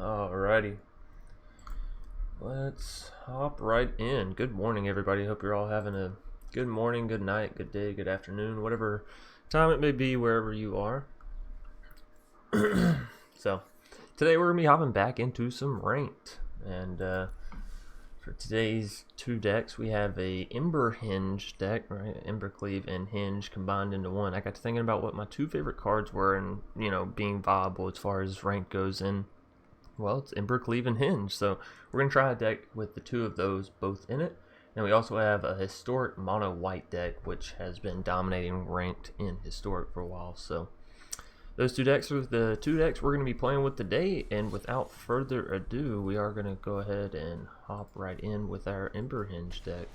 Alrighty, let's hop right in. Good morning, everybody. Hope you're all having a good morning, good night, good day, good afternoon, whatever time it may be wherever you are. So, today we're going to be hopping back into some ranked. And for today's two decks, we have a Ember Henge deck, right? Embercleave and Henge combined into one. I got to thinking about what my two favorite cards were and, being viable as far as rank goes in. Well, it's Embercleave and Henge, so we're going to try a deck with the two of those both in it. And we also have a Historic Mono White deck, which has been dominating ranked in Historic for a while. So those two decks are the two decks we're going to be playing with today. And without further ado, we are going to go ahead and hop right in with our Ember Henge deck.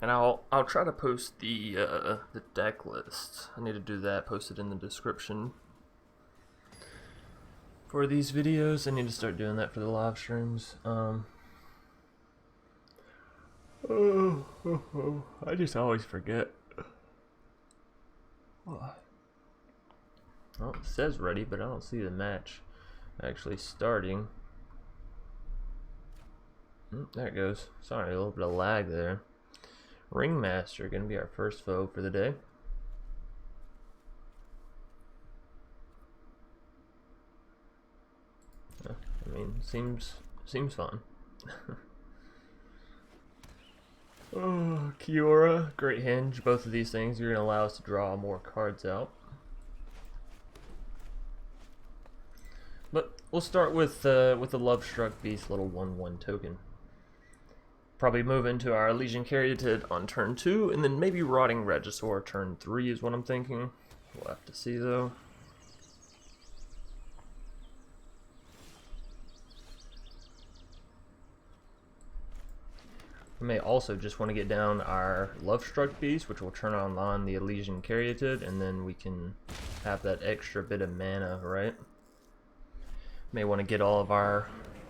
And I'll try to post the deck list. I need to do that, post it in the description. For these videos, I need to start doing that for the live streams. I just always forget. Well, it says ready, but I don't see the match actually starting. There it goes. Sorry, a little bit of lag there. Ringmaster, gonna be our first foe for the day. I mean, seems fun. Oh, Kiora, Great Henge. Both of these things are going to allow us to draw more cards out. But we'll start with the Lovestruck Beast little 1/1 token. Probably move into our Ilysian Caryatid on turn 2, and then maybe Rotting Regisaur turn 3 is what I'm thinking. We'll have to see though. We may also just want to get down our Lovestruck Beast, which will turn on the Ilysian Caryatid, and then we can have that extra bit of mana, right? May want to get all of our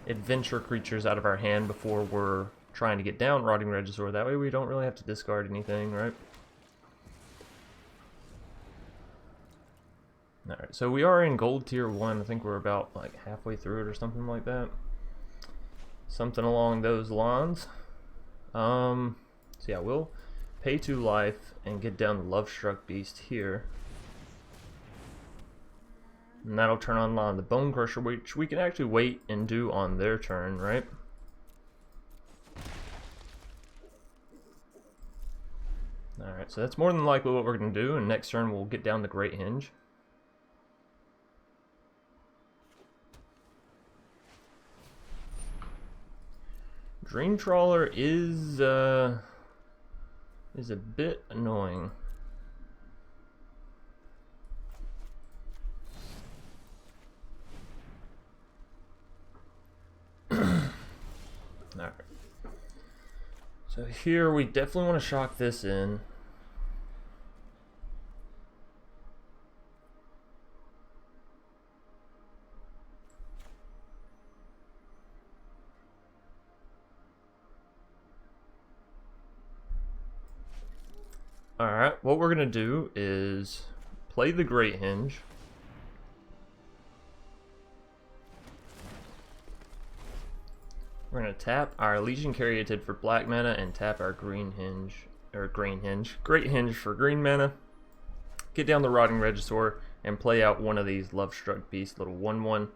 adventure creatures out of our hand before we're trying to get down Rotting Regisaur. That way we don't really have to discard anything, right? Alright, so we are in gold tier 1. I think we're about like halfway through it or something like that. Something along those lines. So yeah, we'll pay 2 life and get down the Lovestruck Beast here. And that'll turn on the Bonecrusher, which we can actually wait and do on their turn, right? Alright, so that's more than likely what we're going to do, and next turn we'll get down the Great Henge. Dream Trawler is a bit annoying. Alright. So here we definitely want to shock this in. Alright, what we're going to do is play the Great Henge. We're going to tap our Ilysian Caryatid for black mana and tap our Great Henge for green mana. Get down the Rotting Regisaur and play out one of these Lovestruck Beast little 1/1.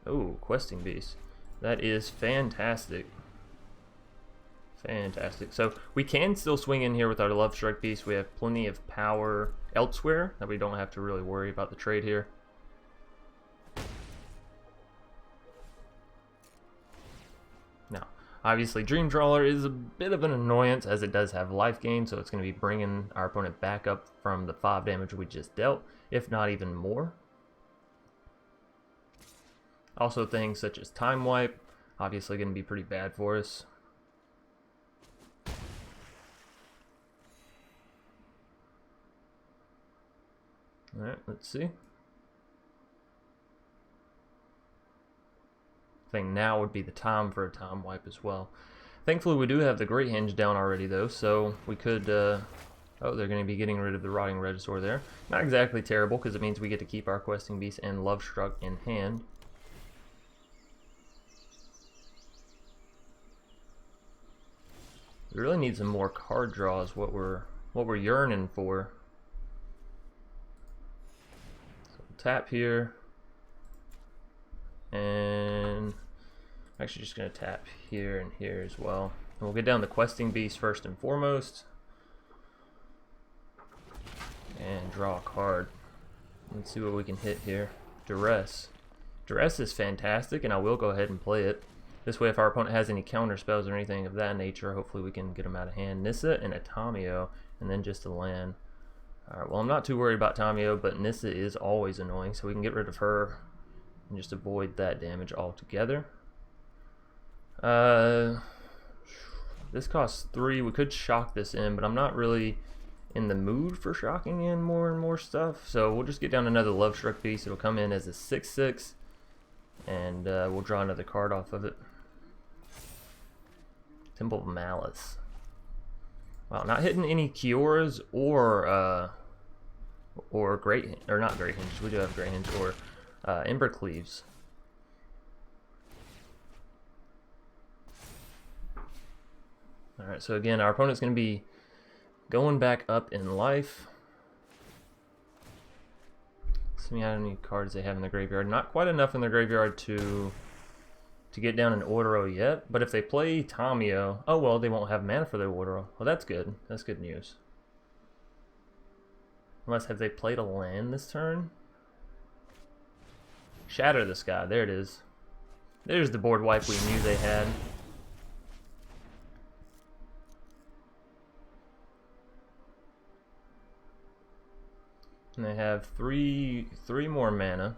Oh, Questing Beast. That is fantastic. Fantastic. So we can still swing in here with our Lovestruck Beast. We have plenty of power elsewhere that we don't have to really worry about the trade here. Now, obviously Dream Trawler is a bit of an annoyance as it does have life gain, so it's going to be bringing our opponent back up from the 5 damage we just dealt, if not even more. Also things such as Time Wipe, obviously going to be pretty bad for us. Alright, let's see. I think now would be the time for a Time Wipe as well. Thankfully we do have the Great Henge down already though, so we could Oh, they're going to be getting rid of the Rotting Regisaur there. Not exactly terrible, because it means we get to keep our Questing Beast and Lovestruck in hand. We really need some more card draws, what we're yearning for. So we'll tap here. And I'm actually just going to tap here and here as well. And we'll get down the Questing Beast first and foremost. And draw a card. Let's see what we can hit here. Duress. Duress is fantastic, and I will go ahead and play it. This way, if our opponent has any counter spells or anything of that nature, hopefully we can get them out of hand. Nissa and a Tamio, and then just a land. Alright, well, I'm not too worried about Tamio, but Nissa is always annoying, so we can get rid of her and just avoid that damage altogether. This costs 3. We could shock this in, but I'm not really in the mood for shocking in more and more stuff, so we'll just get down another Lovestruck Beast. It'll come in as a 6/6, and we'll draw another card off of it. Temple of Malice. Wow, not hitting any Kioras or Great, or not Great Henge. We do have Great Henge, or Embercleaves. All right, so again, our opponent's going to be going back up in life. Let's see how many cards they have in the graveyard. Not quite enough in the graveyard to get down an Ordero yet, but if they play Tamio, oh well, they won't have mana for their Ordero. Well, that's good. That's good news. Unless, have they played a land this turn? Shatter the Sky. There it is. There's the board wipe we knew they had. And they have three more mana.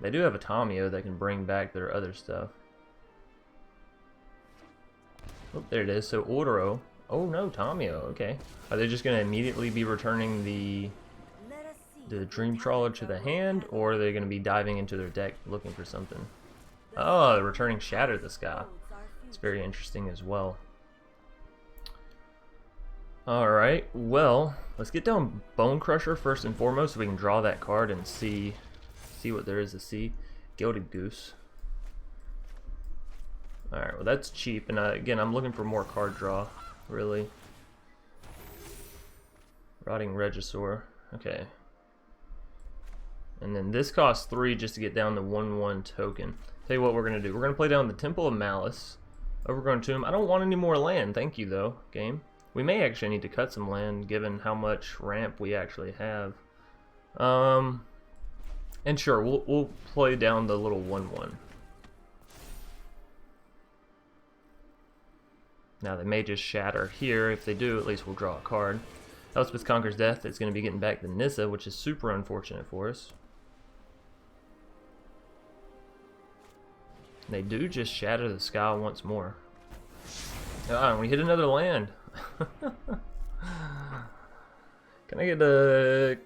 They do have a Tamio that can bring back their other stuff. Oh, there it is. So Ordero. Oh no, Tamio. Okay. Are they just going to immediately be returning the Dream Trawler to the hand, or are they going to be diving into their deck looking for something? Oh, they're returning Shatter the Sky. It's very interesting as well. Alright, well, let's get down Bonecrusher first and foremost so we can draw that card and see what there is to see. Gilded Goose. Alright, well that's cheap, and again, I'm looking for more card draw, really. Rotting Regisaur. Okay. And then this costs 3 just to get down the 1/1 token. Tell you what we're going to do. We're going to play down the Temple of Malice. Overgrown Tomb. I don't want any more land. Thank you, though, game. We may actually need to cut some land, given how much ramp we actually have. And sure, we'll play down the little 1/1. Now, they may just shatter here. If they do, at least we'll draw a card. Elspeth Conquers Death. It's going to be getting back the Nissa, which is super unfortunate for us. They do just shatter the sky once more. Ah, we hit another land. Can I get a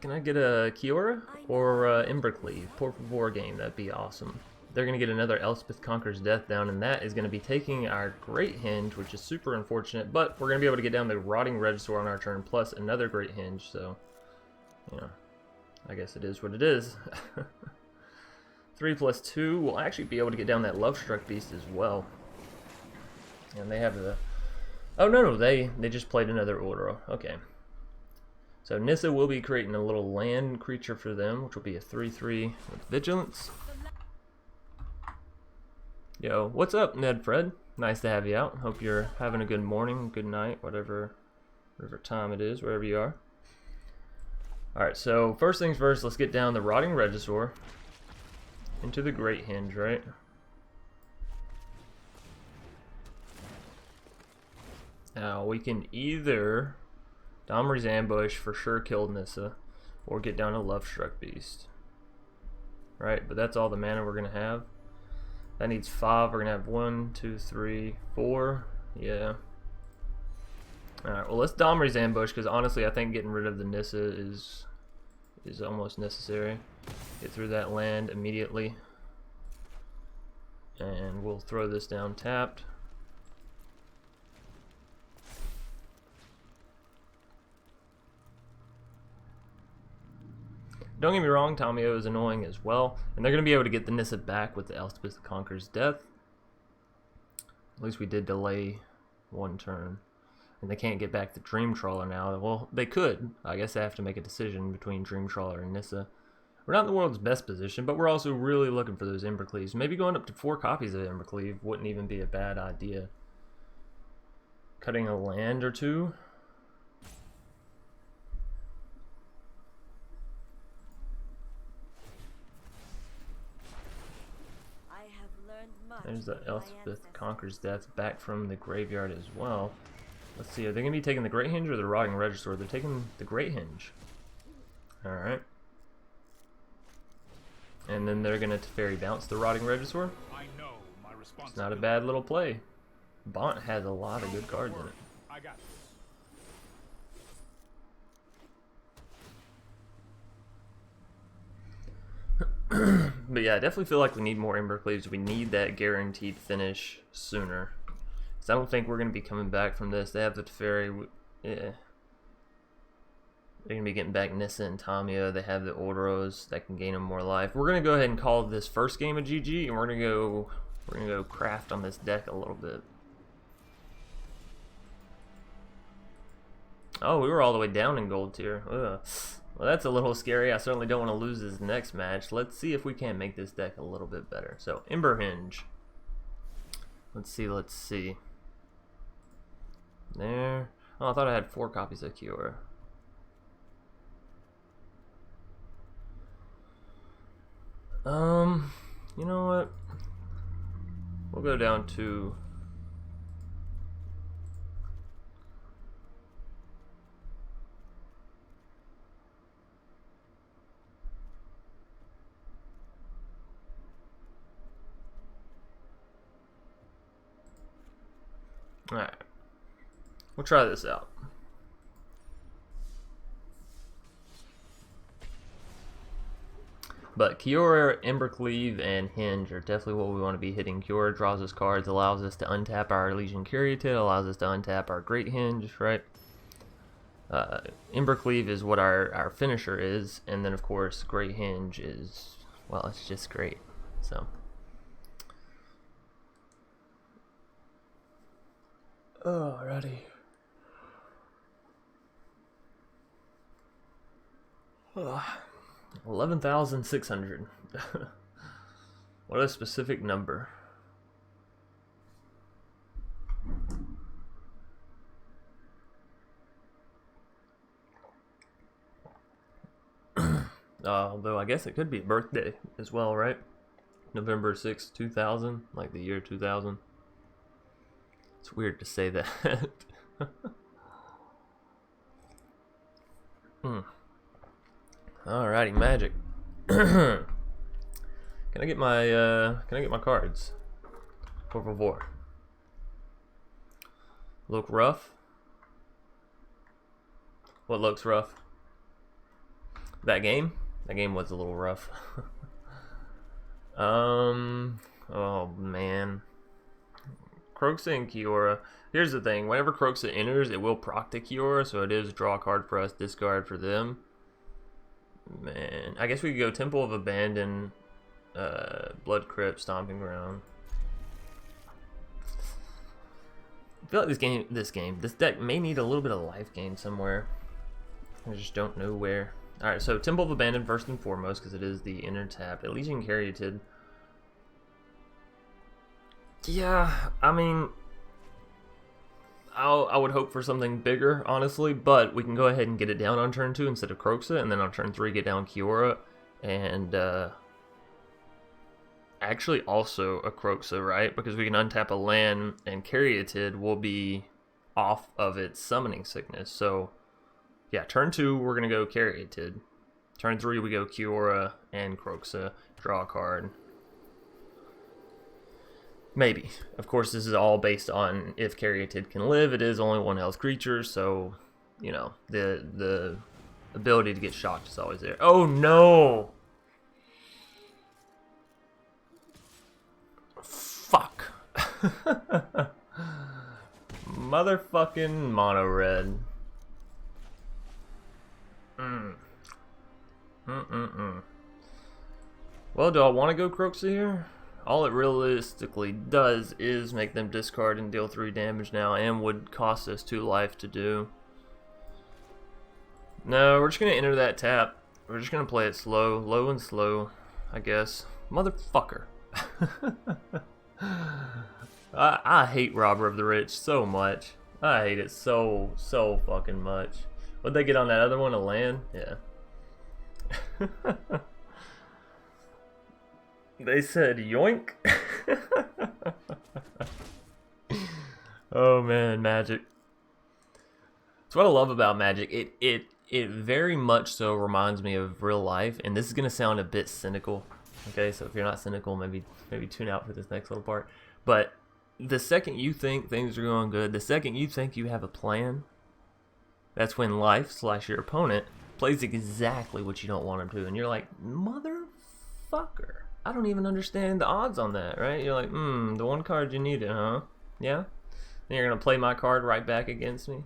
Kiora or Embercleave? Por favor, game. That'd be awesome. They're going to get another Elspeth Conquers Death down, and that is going to be taking our Great Henge, which is super unfortunate, but we're going to be able to get down the Rotting Regisaur on our turn, plus another Great Henge, so, you know, I guess it is what it is. 3+2, we'll actually be able to get down that Lovestruck Beast as well. And they have the... Oh, no, they just played another Ordero. Okay. So Nissa will be creating a little land creature for them, which will be a 3/3 with Vigilance. Yo, what's up, Ned Fred? Nice to have you out. Hope you're having a good morning, good night, whatever time it is, wherever you are. Alright, so first things first, let's get down the Rotting Regisaur into the Great Henge, right? Now, we can either Domri's Ambush, for sure killed Nissa, or get down a Lovestruck Beast. Right, but that's all the mana we're going to have. That needs 5. We're going to have 1, 2, 3, 4. Yeah. Alright, well, let's Domri's Ambush, because honestly, I think getting rid of the Nissa is almost necessary. Get through that land immediately. And we'll throw this down tapped. Don't get me wrong, Tamiyo is annoying as well, and they're going to be able to get the Nissa back with the Elspeth Conqueror's death. At least we did delay one turn. And they can't get back the Dream Trawler now. Well, they could. I guess they have to make a decision between Dream Trawler and Nissa. We're not in the world's best position, but we're also really looking for those Embercleaves. Maybe going up to 4 copies of Embercleave wouldn't even be a bad idea. Cutting a land or 2. There's the Elspeth Conqueror's Death back from the graveyard as well. Let's see, are they going to be taking the Great Henge or the Rotting Regisaur? They're taking the Great Henge. Alright. And then they're going to Fairy Bounce the Rotting Regisaur. It's not a bad little play. Bont has a lot of good cards in it. But yeah, I definitely feel like we need more Embercleaves. We need that guaranteed finish sooner. Because I don't think we're going to be coming back from this. They have the Teferi. Yeah. They're going to be getting back Nissa and Tamiyo. They have the Ordos that can gain them more life. We're going to go ahead and call this first game a GG, and we're going to go craft on this deck a little bit. Oh, we were all the way down in gold tier. Ugh. Well, that's a little scary. I certainly don't want to lose this next match. Let's see if we can't make this deck a little bit better. So, Ember Henge. Let's see. There. Oh, I thought I had 4 copies of Kiora. You know what? We'll go down to... Alright, we'll try this out. But Kiora, Embercleave, and Henge are definitely what we want to be hitting. Kiora draws us cards, allows us to untap our Ilysian Caryatid, allows us to untap our Great Henge, right? Embercleave is what our finisher is, and then of course Great Henge is, well, it's just great. So... Alrighty. 11,600. What a specific number. Although I guess it could be a birthday as well, right? November 6th, 2000, like the year 2000. It's weird to say that. Alrighty, Magic. Can I get my cards? Por favor. Look rough? What looks rough? That game? That game was a little rough. Oh man. Kroxa and Kiora. Here's the thing, whenever Kroxa enters, it will proc to Kiora, so it is draw a card for us, discard for them. Man, I guess we could go Temple of Abandon, Blood Crypt, Stomping Ground. I feel like this deck may need a little bit of life gain somewhere. I just don't know where. Alright, so Temple of Abandon first and foremost, because it is the inner tap. Ilysian Caryatid. Yeah, I mean, I would hope for something bigger, honestly, but we can go ahead and get it down on turn 2 instead of Kroxa, and then on turn 3 get down Kiora, and actually also a Kroxa, right? Because we can untap a land, and Caryatid will be off of its summoning sickness. So, yeah, turn 2 we're going to go Caryatid. Turn 3 we go Kiora and Kroxa, draw a card. Maybe. Of course, this is all based on if Caryatid can live. It is only 1 health creature, so, you know, the ability to get shocked is always there. Oh, no! Fuck. Motherfucking mono red. Well, do I want to go Kroxa here? All it realistically does is make them discard and deal 3 damage now, and would cost us 2 life to do. No, we're just going to enter that tap. We're just going to play it slow. Low and slow, I guess. Motherfucker. I hate Robber of the Rich so much. I hate it so fucking much. What'd they get on that other one? A land? Yeah. They said yoink. Oh man, Magic. That's what I love about Magic. It very much so reminds me of real life, and this is gonna sound a bit cynical. Okay, so if you're not cynical, maybe tune out for this next little part. But the second you think things are going good, the second you think you have a plan, that's when life / your opponent plays exactly what you don't want them to, and you're like, motherfucker. I don't even understand the odds on that, right? You're like, the one card you needed, huh? Yeah? Then you're going to play my card right back against me?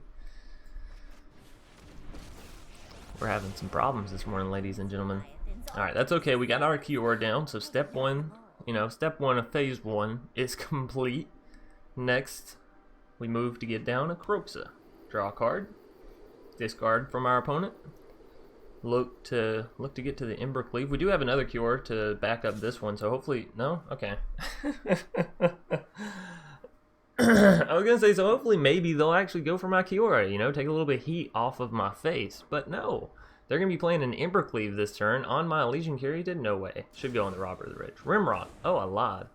We're having some problems this morning, ladies and gentlemen. Alright, that's okay. We got our Kiora down, so step 1, step 1 of phase 1 is complete. Next, we move to get down a Kroxa. Draw a card. Discard from our opponent. Look to get to the Embercleave. We do have another Kiora to back up this one, so hopefully... No? Okay. I was gonna say, so hopefully maybe they'll actually go for my Kiora, take a little bit of heat off of my face. But no. They're gonna be playing an Embercleave this turn on my Ilysian Caryatid? No way. Should go on the Robber of the Rich. Rimrock. Oh, I lied.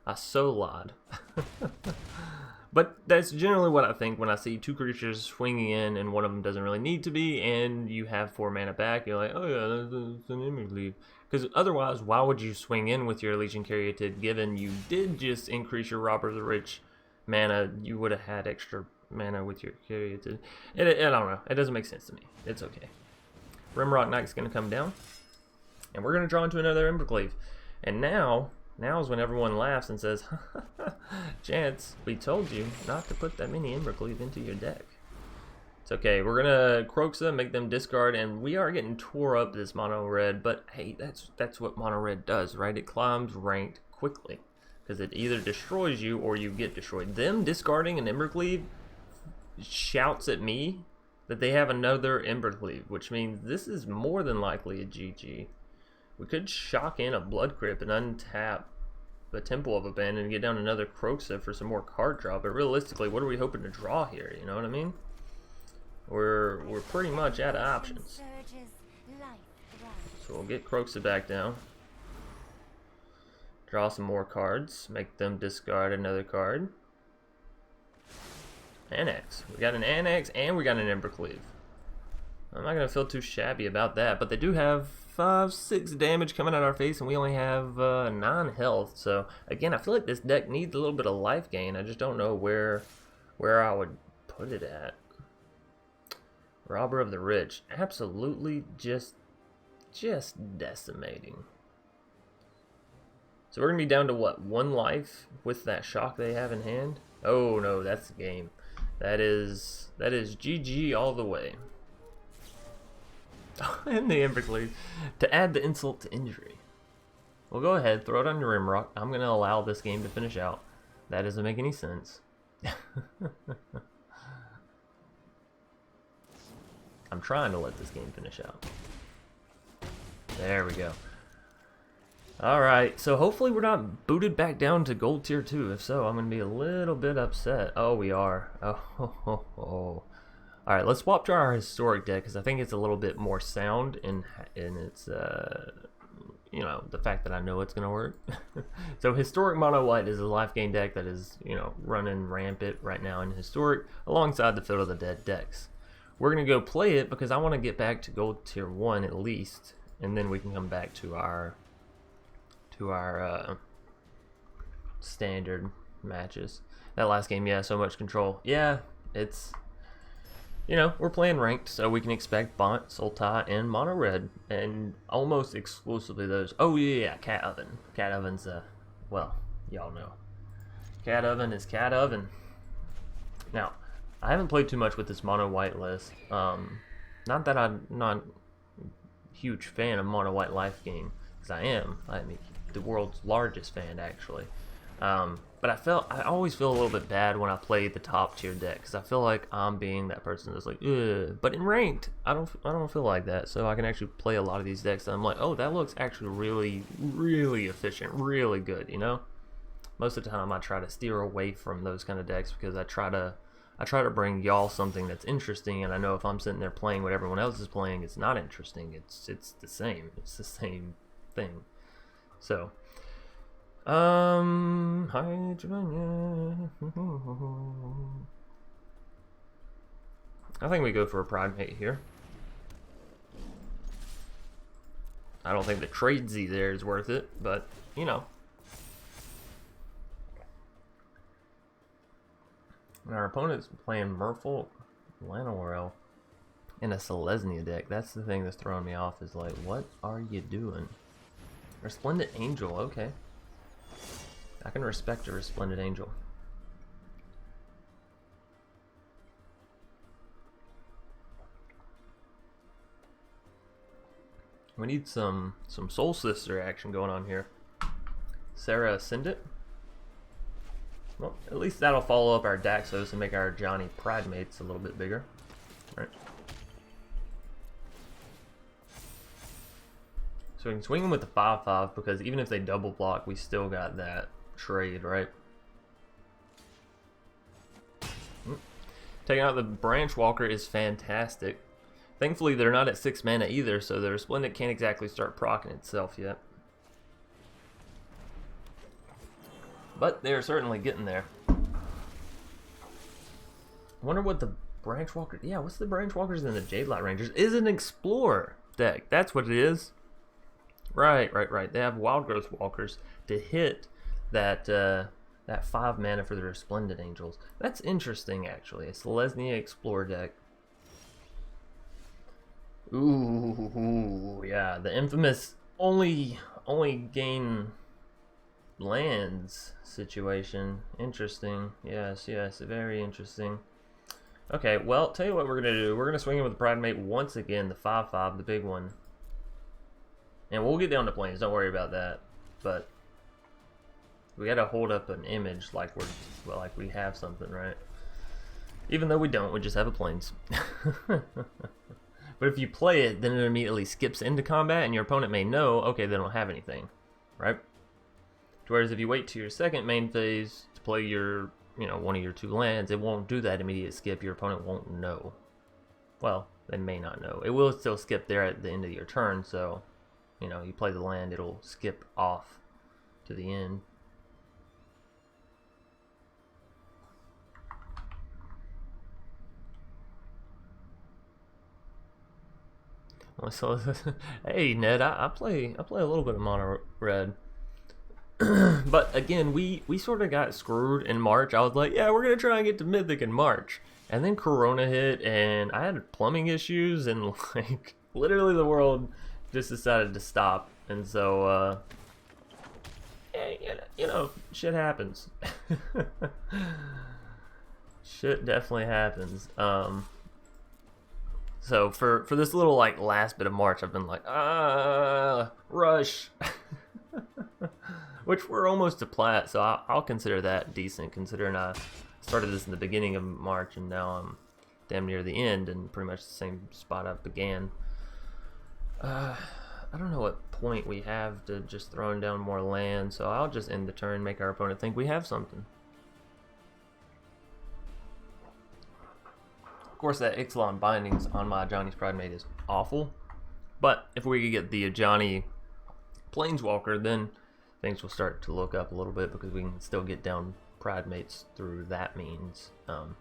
I so lied. But that's generally what I think when I see 2 creatures swinging in and one of them doesn't really need to be, and you have 4 mana back. You're like, oh yeah, that's an Embercleave. Because otherwise, why would you swing in with your Ilysian Caryatid, given you did just increase your Robber of the Rich mana? You would have had extra mana with your Caryatid. I don't know. It doesn't make sense to me. It's okay. Rimrock Knight's going to come down, and we're going to draw into another Embercleave. And now is when everyone laughs and says, Chance, we told you not to put that many Embercleave into your deck. It's okay. We're going to Kroxa, make them discard, and we are getting tore up this mono red, but hey, that's what mono red does, right? It climbs ranked quickly, because it either destroys you or you get destroyed. Them discarding an Embercleave shouts at me that they have another Embercleave, which means this is more than likely a GG. We could shock in a Blood Crypt and untap the Temple of Abandon and get down another Kroxa for some more card draw, but realistically, what are we hoping to draw here? You know what I mean? We're pretty much out of options. So we'll get Kroxa back down. Draw some more cards. Make them discard another card. Annex. We got an Annex and we got an Embercleave. I'm not going to feel too shabby about that, but they do have 5-6 damage coming at our face, and we only have 9 health. So again, I feel like this deck needs a little bit of life gain. I just don't know where I would put it at. Robber of the Rich, absolutely just decimating. So we're gonna be down to what, 1 life with that shock they have in hand? Oh no, that's the game. That is GG all the way. And the Embercleave to add the insult to injury. Well, go ahead, throw it on your Rimrock. I'm gonna allow this game to finish out. That doesn't make any sense. I'm trying to let this game finish out. There we go. Alright, so hopefully we're not booted back down to Gold Tier 2. If so, I'm going to be a little bit upset. Oh, we are. Oh. Alright, let's swap to our Historic deck, because I think it's a little bit more sound in its, you know, the fact that I know it's going to work. So Historic Mono White is a life gain deck that is, you know, running rampant right now in Historic, alongside the Field of the Dead decks. We're going to go play it because I want to get back to Gold Tier 1 at least, and then we can come back to our standard matches. That last game, yeah, so much control. Yeah, it's, you know, we're playing ranked, so we can expect Bont, Sultai, and Mono Red, and almost exclusively those. Oh yeah, Cat Oven. Cat Oven's well, y'all know. Cat Oven is Cat Oven. Now, I haven't played too much with this Mono White list. Not that I'm not huge fan of mono white life gain, because I am. I mean, the world's largest fan actually. But I always feel a little bit bad when I play the top tier deck, because I feel like I'm being that person that's like, ugh. But in ranked, I don't feel like that. So I can actually play a lot of these decks and I'm like, oh, that looks actually really, really efficient, really good, you know? Most of the time I try to steer away from those kind of decks, because I try to bring y'all something that's interesting, and I know if I'm sitting there playing what everyone else is playing, it's not interesting. It's the same. It's the same thing. So, hi Giovanni. I think we go for a Pride Mate here. I don't think the tradesy there is worth it, but you know. And our opponent's playing Merfolk Llanowar in a Selesnya deck. That's the thing that's throwing me off, is like, what are you doing? Resplendent Angel, okay. I can respect a Resplendent Angel. We need some Soul Sister action going on here. Sarah Ascendant. Well, at least that'll follow up our Daxos and make our Johnny Pride Mates a little bit bigger. Right. So we can swing them with the 5/5, because even if they double block, we still got that trade, right? Taking out the Branch Walker is fantastic. Thankfully, they're not at 6 mana either, so the Resplendent can't exactly start proccing itself yet. But they're certainly getting there. I wonder what the Branch Walker... Yeah, what's the Branch Walkers and the Jadelight Rangers? Is an Explorer deck. That's what it is. Right. They have Wild Growth Walkers to hit that that 5 mana for the Resplendent Angels. That's interesting, actually. A Selesnya Explorer deck. Ooh, yeah. The infamous only gain lands situation. Interesting. Yes, very interesting. Okay, well, tell you what we're gonna do. We're gonna swing in with the Pride Mate once again, the 5/5, the big one. And we'll get down to planes, don't worry about that. But we gotta hold up an image like we have something, right? Even though we don't, we just have a planes. But if you play it, then it immediately skips into combat, and your opponent may know, okay, they don't have anything, right? Whereas if you wait to your second main phase to play your, one of your 2 lands, it won't do that immediate skip. Your opponent won't know. Well, they may not know. It will still skip there at the end of your turn, so, you play the land, it'll skip off to the end. So, hey Ned, I play a little bit of mono red. But again, we sort of got screwed in March. I was like, yeah, we're gonna try and get to Mythic in March, and then Corona hit, and I had plumbing issues, and like literally the world just decided to stop. And so, yeah, shit happens. Shit definitely happens. So for this little like last bit of March, I've been like, rush. Which we're almost to plat, so I'll consider that decent, considering I started this in the beginning of March, and now I'm damn near the end, and pretty much the same spot I began. I don't know what point we have to just throwing down more land, so I'll just end the turn, make our opponent think we have something. Of course, that Ixalan Bindings on my Johnny's Pride Mate is awful, but if we could get the Johnny Planeswalker, then things will start to look up a little bit, because we can still get down Pride Mates through that means. Of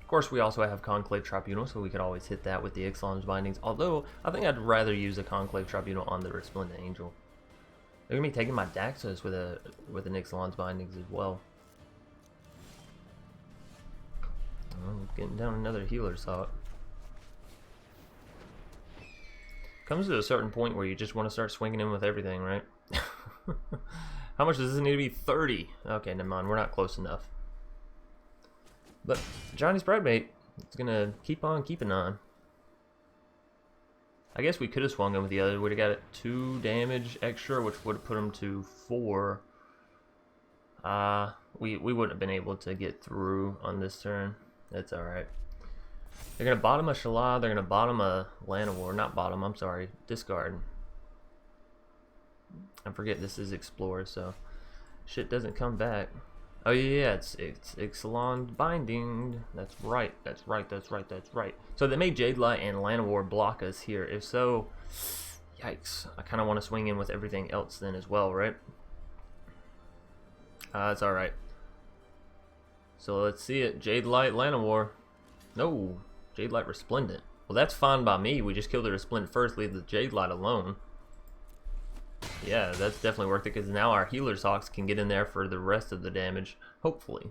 course, we also have Conclave Tribunal, so we could always hit that with the Ixalan's Bindings, although I think I'd rather use a Conclave Tribunal on the Resplendent Angel. They're going to be taking my Daxos with an Ixalan's Bindings as well. Getting down another Healer's Thought. Comes to a certain point where you just want to start swinging in with everything, right? How much does this need to be? 30. Okay, never mind. We're not close enough. But Johnny's Pride Mate is going to keep on keeping on. I guess we could have swung him with the other. Would have got it 2 damage extra, which would have put him to 4. We wouldn't have been able to get through on this turn. That's alright. They're going to bottom a Shala. They're going to bottom a Llanowar. Not bottom, I'm sorry. Discard. I forget this is Explore, so shit doesn't come back. Oh yeah, it's Ixalan Binding. That's right. So they made Jadelight and Llanowar block us here. If so, yikes. I kind of want to swing in with everything else then as well, right? It's alright. So let's see it. Jadelight, Llanowar. No, Jadelight Resplendent. Well, that's fine by me. We just killed the Resplendent first, leave the Jadelight alone. Yeah, that's definitely worth it, because now our Healer's Hawks can get in there for the rest of the damage, hopefully.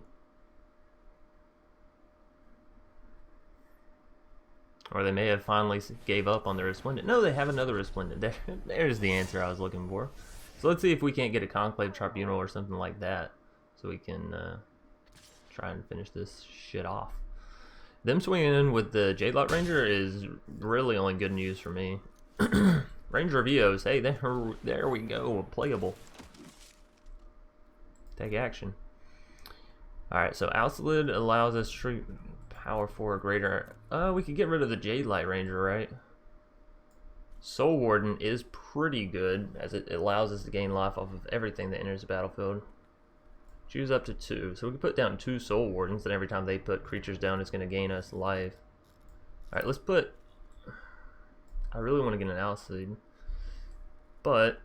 Or they may have finally gave up on the Resplendent. No, they have another Resplendent. There's the answer I was looking for. So let's see if we can't get a Conclave Tribunal or something like that, so we can try and finish this shit off. Them swinging in with the Jadelight Ranger is really only good news for me. Ranger of Eos, hey, there we go, playable. Take action. Alright, so Alcilid allows us to treat power 4 greater. We could get rid of the Jadelight Ranger, right? Soul Warden is pretty good, as it allows us to gain life off of everything that enters the battlefield. Choose up to 2. So we can put down 2 Soul Wardens, and every time they put creatures down, it's going to gain us life. Alright, let's put... I really want to get an Alcid. But...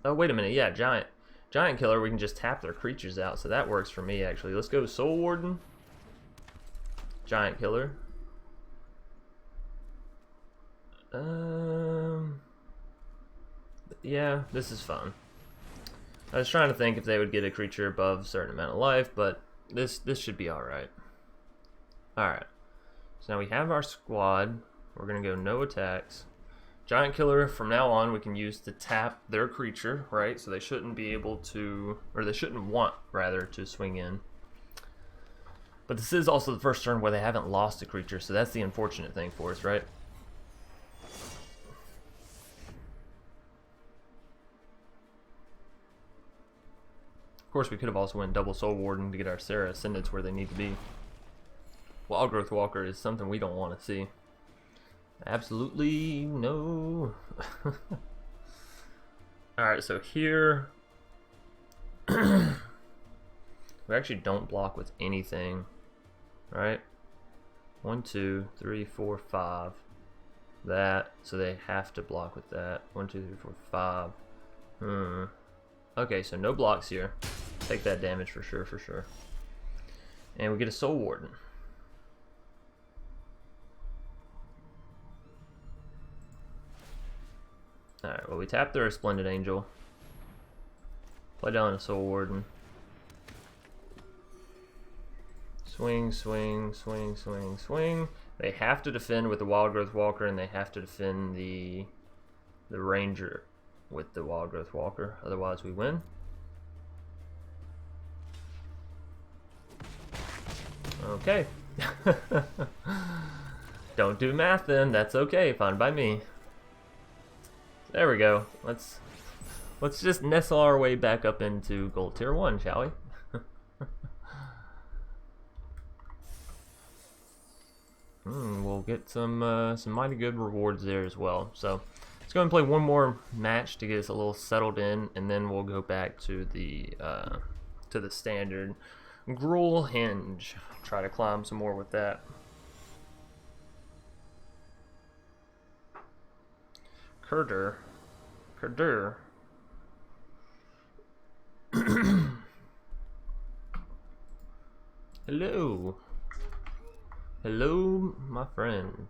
oh, wait a minute. Yeah, Giant. Giant Killer, we can just tap their creatures out, so that works for me, actually. Let's go Soul Warden. Giant Killer. Yeah, this is fun. I was trying to think if they would get a creature above a certain amount of life, but this should be alright. Alright. So now we have our squad. We're going to go no attacks. Giant Killer, from now on, we can use to tap their creature, right? So they shouldn't be able to, or they shouldn't want, rather, to swing in. But this is also the first turn where they haven't lost a creature, so that's the unfortunate thing for us, right? Of course, we could have also went double Soul Warden to get our Serra Ascendants where they need to be. Wild Growth Walker is something we don't want to see. Absolutely no. Alright, so here we actually don't block with anything, right? 1, 2, 3, 4, 5. That, so they have to block with that. 1, 2, 3, 4, 5. Okay, so no blocks here. Take that damage for sure. And we get a Soul Warden. Alright, well, we tap their Resplendent Angel. Play down a Soul Warden. Swing. They have to defend with the Wild Growth Walker, and they have to defend the Ranger with the Wild Growth Walker. Otherwise, we win. Okay. Don't do math then. That's okay. Fine by me. There we go. Let's just nestle our way back up into Gold Tier 1, shall we? We'll get some mighty good rewards there as well. So let's go and play one more match to get us a little settled in, and then we'll go back to the standard Great Henge. Try to climb some more with that. Kurdur. Hello. Hello, my friend.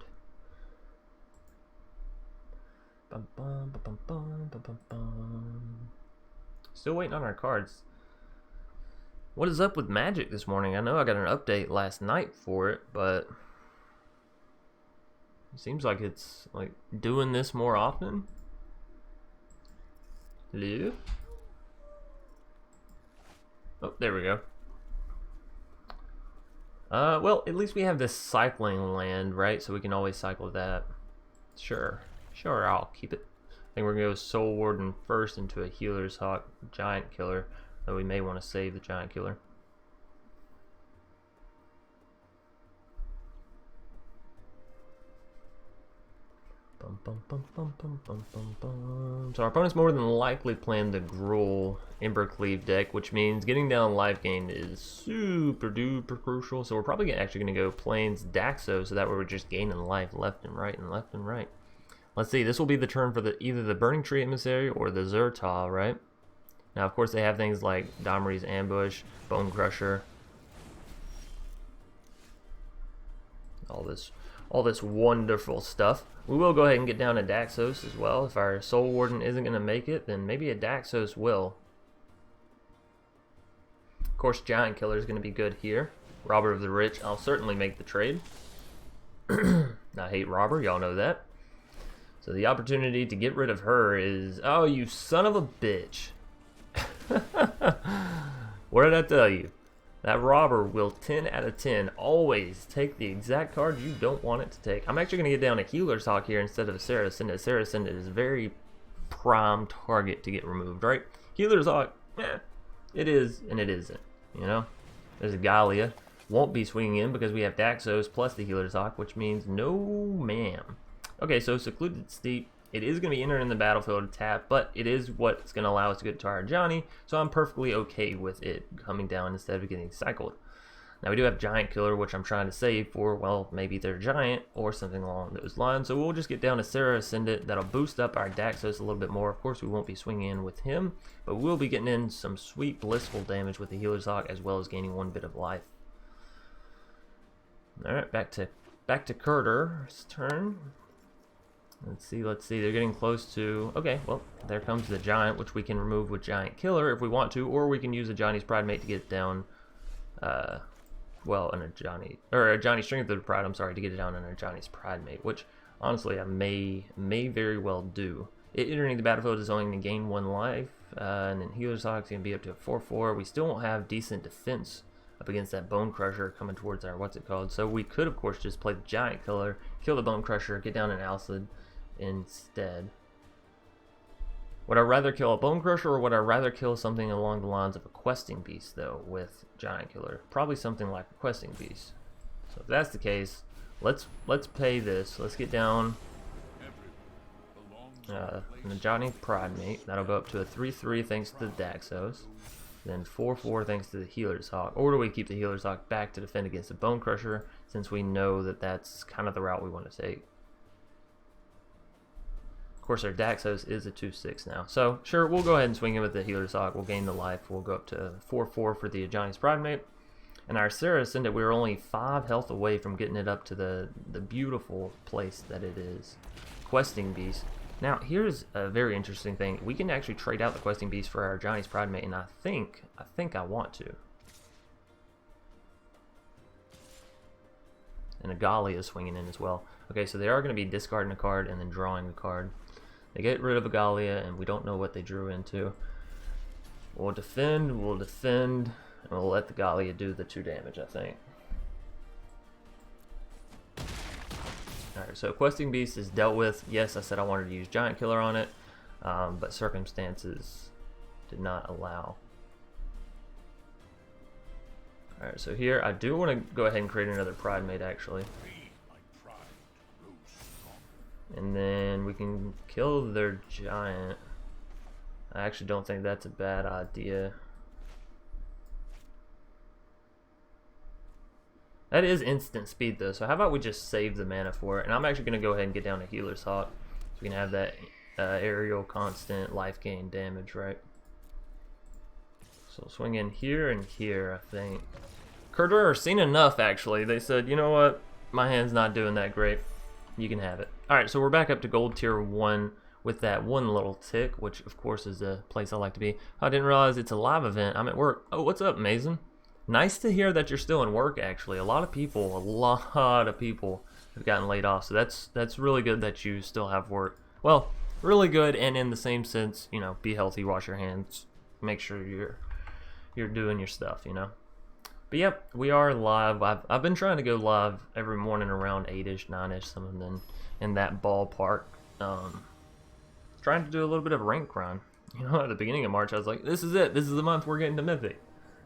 Still waiting on our cards. What is up with Magic this morning? I know I got an update last night for it, but it seems like it's like doing this more often. Hello? Oh, there we go. Well, at least we have this cycling land, right? So we can always cycle that. Sure, I'll keep it. I think we're gonna go Soul Warden first into a Healer's Hawk Giant Killer, though we may want to save the Giant Killer. So our opponent's more than likely playing the Gruul Embercleave deck, which means getting down life gain is super duper crucial. So we're probably actually going to go Plains Daxo, so that way we're just gaining life left and right and left and right. Let's see, this will be the turn for either the Burning Tree Emissary or the Zertal, right? Now, of course, they have things like Domri's Ambush, Bonecrusher, all this wonderful stuff. We will go ahead and get down to Daxos as well. If our Soul Warden isn't going to make it, then maybe a Daxos will. Of course, Giant Killer is going to be good here. Robber of the Rich, I'll certainly make the trade. I hate Robber, y'all know that. So the opportunity to get rid of her is... Oh, you son of a bitch. What did I tell you? That Robber will 10 out of 10 always take the exact card you don't want it to take. I'm actually going to get down a Healer's Hawk here instead of a Saracen. Saracen is a very prime target to get removed, right? Healer's Hawk, it is and it isn't, you know? There's a Gallia. Won't be swinging in because we have Daxos plus the Healer's Hawk, which means no ma'am. Okay, so Secluded Steep. It is going to be entering the battlefield tap, but it is what's going to allow us to get to our Johnny, so I'm perfectly okay with it coming down instead of getting cycled. Now we do have Giant Killer, which I'm trying to save for, well, maybe they're Giant or something along those lines, so we'll just get down to Sarah Ascendant. That'll boost up our Daxos a little bit more. Of course, we won't be swinging in with him, but we'll be getting in some sweet blissful damage with the Healer's Hawk, as well as gaining 1 bit of life. Alright, back to Carter's turn. Let's see, they're getting close to... Okay, well, there comes the Giant, which we can remove with Giant Killer if we want to, or we can use a Johnny's Pride Mate to get down, well, in a Johnny... Or a Johnny Strength of the Pride, I'm sorry, to get it down in a Johnny's Pride Mate, which, honestly, I may very well do. It entering the battlefield is only going to gain 1 life, and then Healer's Hawk's going to be up to a 4/4. We still won't have decent defense up against that Bonecrusher coming towards our, what's it called? So we could, of course, just play the Giant Killer, kill the Bonecrusher, get down an Alcid instead. Would I rather kill a Bonecrusher, or would I rather kill something along the lines of a Questing Beast, though, with Giant Killer? Probably something like a Questing Beast. So if that's the case, let's pay this. Let's get down the Johnny Pride Mate. That'll go up to a 3/3 thanks to the Daxos. Then 4/4 thanks to the Healer's Hawk. Or do we keep the Healer's Hawk back to defend against the Bonecrusher, since we know that that's kind of the route we want to take? Of course, our Daxos is a 2/6 now. So, sure, we'll go ahead and swing in with the Healer's Hawk. We'll gain the life. We'll go up to 4/4 for the Johnny's Pride Mate. And our Sarah Ascendant, we were only 5 health away from getting it up to the beautiful place that it is. Questing Beast. Now, here's a very interesting thing. We can actually trade out the Questing Beast for our Johnny's Pride Mate, and I think I want to. And a Gallia is swinging in as well. Okay, so they are going to be discarding a card and then drawing a card. They get rid of a Gallia, and we don't know what they drew into. We'll defend, and we'll let the Gallia do the 2 damage, I think. Alright, so Questing Beast is dealt with. Yes, I said I wanted to use Giant Killer on it, but circumstances did not allow. Alright, so here I do want to go ahead and create another Pride Mate, actually. And then we can kill their Giant. I actually don't think that's a bad idea. That is instant speed though, so how about we just save the mana for it? And I'm actually going to go ahead and get down to Healer's Hawk, so we can have that aerial constant life gain damage, right? So swing in here and here, I think. Kurdur seen enough, actually. They said, you know what, my hand's not doing that great. You can have it. Alright, so we're back up to gold tier 1 with that 1 little tick, which of course is the place I like to be. I didn't realize it's a live event. I'm at work. Oh, what's up, Mason? Nice to hear that you're still in work, actually. A lot of people have gotten laid off, so that's really good that you still have work. Well, really good, and in the same sense, you know, be healthy, wash your hands, make sure you're doing your stuff, you know. But yep, we are live. I've been trying to go live every morning around 8ish, 9ish, something in that ballpark. Trying to do a little bit of rank grind. You know, at the beginning of March, I was like, this is it. This is the month we're getting to Mythic.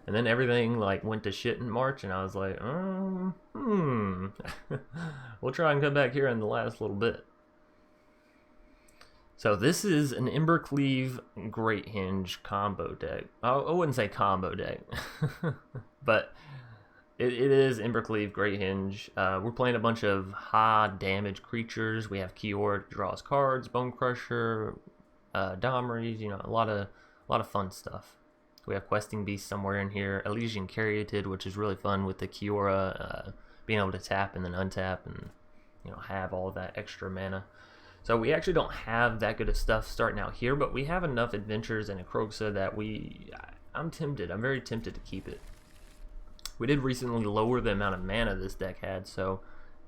And then everything like went to shit in March, and I was like, we'll try and come back here in the last little bit. So this is an Embercleave Great Henge combo deck. I wouldn't say combo deck, but it is Embercleave Great Henge. We're playing a bunch of high damage creatures. We have Kiora that draws cards, Bonecrusher, Domri, you know, a lot of fun stuff. We have Questing Beast somewhere in here, Ilysian Caryatid, which is really fun with the Kiora, being able to tap and then untap and, you know, have all that extra mana. So we actually don't have that good of stuff starting out here, but we have enough adventures and a Kroxa that I'm tempted. I'm very tempted to keep it. We did recently lower the amount of mana this deck had, so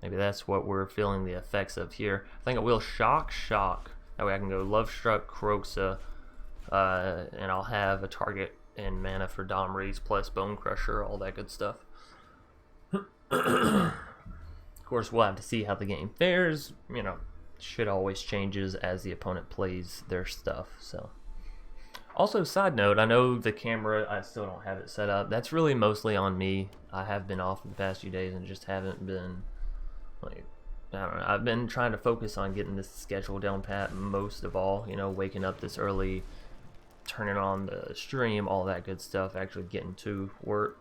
maybe that's what we're feeling the effects of here. I think I will Shock. That way I can go Lovestruck, Kroxa, and I'll have a target and mana for Domri's plus Bonecrusher, all that good stuff. Of course, we'll have to see how the game fares. You know, shit always changes as the opponent plays their stuff. So, also, side note, I know the camera, I still don't have it set up. That's really mostly on me. I have been off the past few days and just haven't been, like, I don't know. I've been trying to focus on getting this schedule down pat most of all. You know, waking up this early, turning on the stream, all that good stuff, actually getting to work.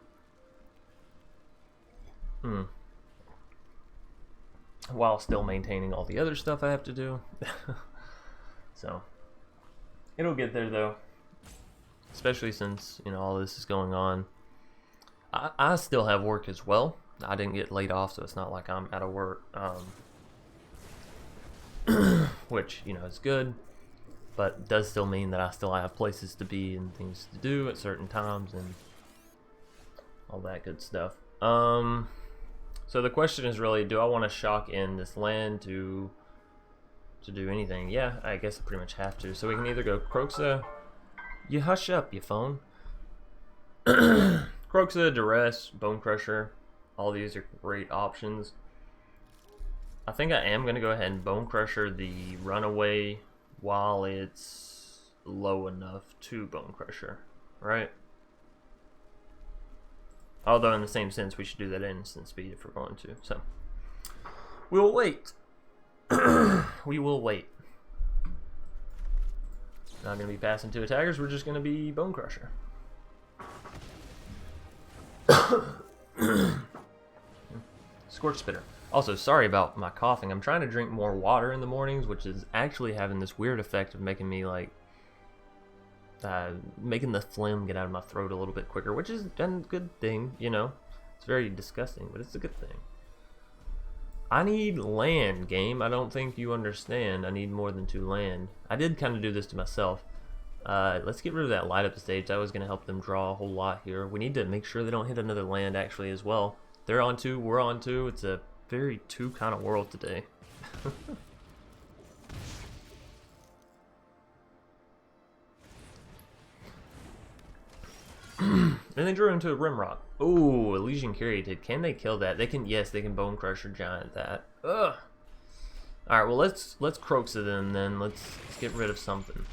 While still maintaining all the other stuff I have to do. So it'll get there though, especially since, you know, all this is going on. I still have work as well. I didn't get laid off, so it's not like I'm out of work, which, you know, is good, but does still mean that I still have places to be and things to do at certain times and all that good stuff. So the question is really, do I want to shock in this land to do anything? Yeah, I guess I pretty much have to. So we can either go Kroxa. You hush up, you phone. Kroxa, Duress, Bonecrusher. All these are great options. I think I am going to go ahead and Bonecrusher the Runaway while it's low enough to Bonecrusher, right? Although in the same sense, we should do that at instant speed if we're going to. So, we will wait. We will wait. Not going to be passing two attackers. We're just going to be Bonecrusher. Scorch Spitter. Also, sorry about my coughing. I'm trying to drink more water in the mornings, which is actually having this weird effect of making me like making the phlegm get out of my throat a little bit quicker, which is a good thing, you know. It's very disgusting, but it's a good thing. I need land, game. I don't think you understand. I need more than 2 land. I did kind of do this to myself. Let's get rid of that light up stage. That was going to help them draw a whole lot here. We need to make sure they don't hit another land actually as well. They're on 2, we're on 2. It's a very 2 kind of world today. And they drew into a Rimrock. Oh, Ilysian Caryatid. Can they kill that? They can. Yes, they can Bonecrusher Giant that. Ugh. All right. Well, let's Kroxa them then. Let's get rid of something.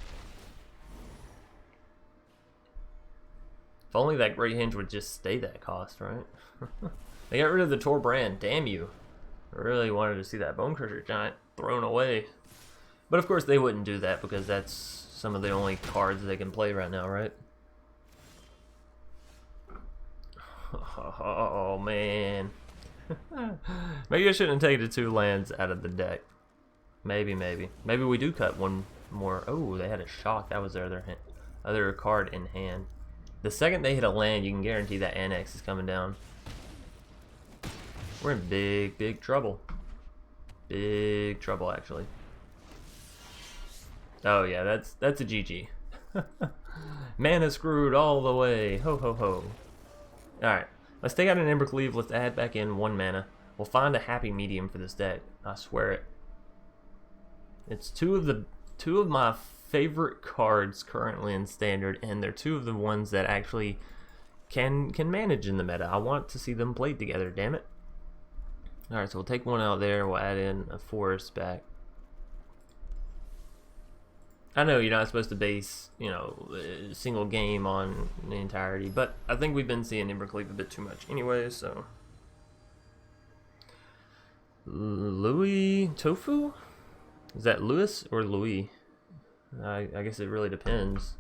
If only that Great Henge would just stay that cost, right? They got rid of the Tor Brand. Damn you! I really wanted to see that Bonecrusher Giant thrown away, but of course they wouldn't do that because that's some of the only cards they can play right now, right? Oh man. Maybe I shouldn't have taken the 2 lands out of the deck. Maybe we do cut one more. Oh, they had a shock. That was their other card in hand. The second they hit a land, you can guarantee that Annex is coming down. We're in big trouble. Big trouble, actually. Oh yeah, that's a GG. Mana screwed all the way. Ho ho ho. Alright, let's take out an Embercleave. Let's add back in 1 mana. We'll find a happy medium for this deck. I swear it. It's two of my favorite cards currently in Standard, and they're 2 of the ones that actually can manage in the meta. I want to see them played together, damn it. Alright, so we'll take one out there, we'll add in a forest back. I know you're not supposed to base, you know, a single game on the entirety, but I think we've been seeing Embercleave a bit too much anyway, so. Louis Tofu? Is that Louis or Louis? I guess it really depends.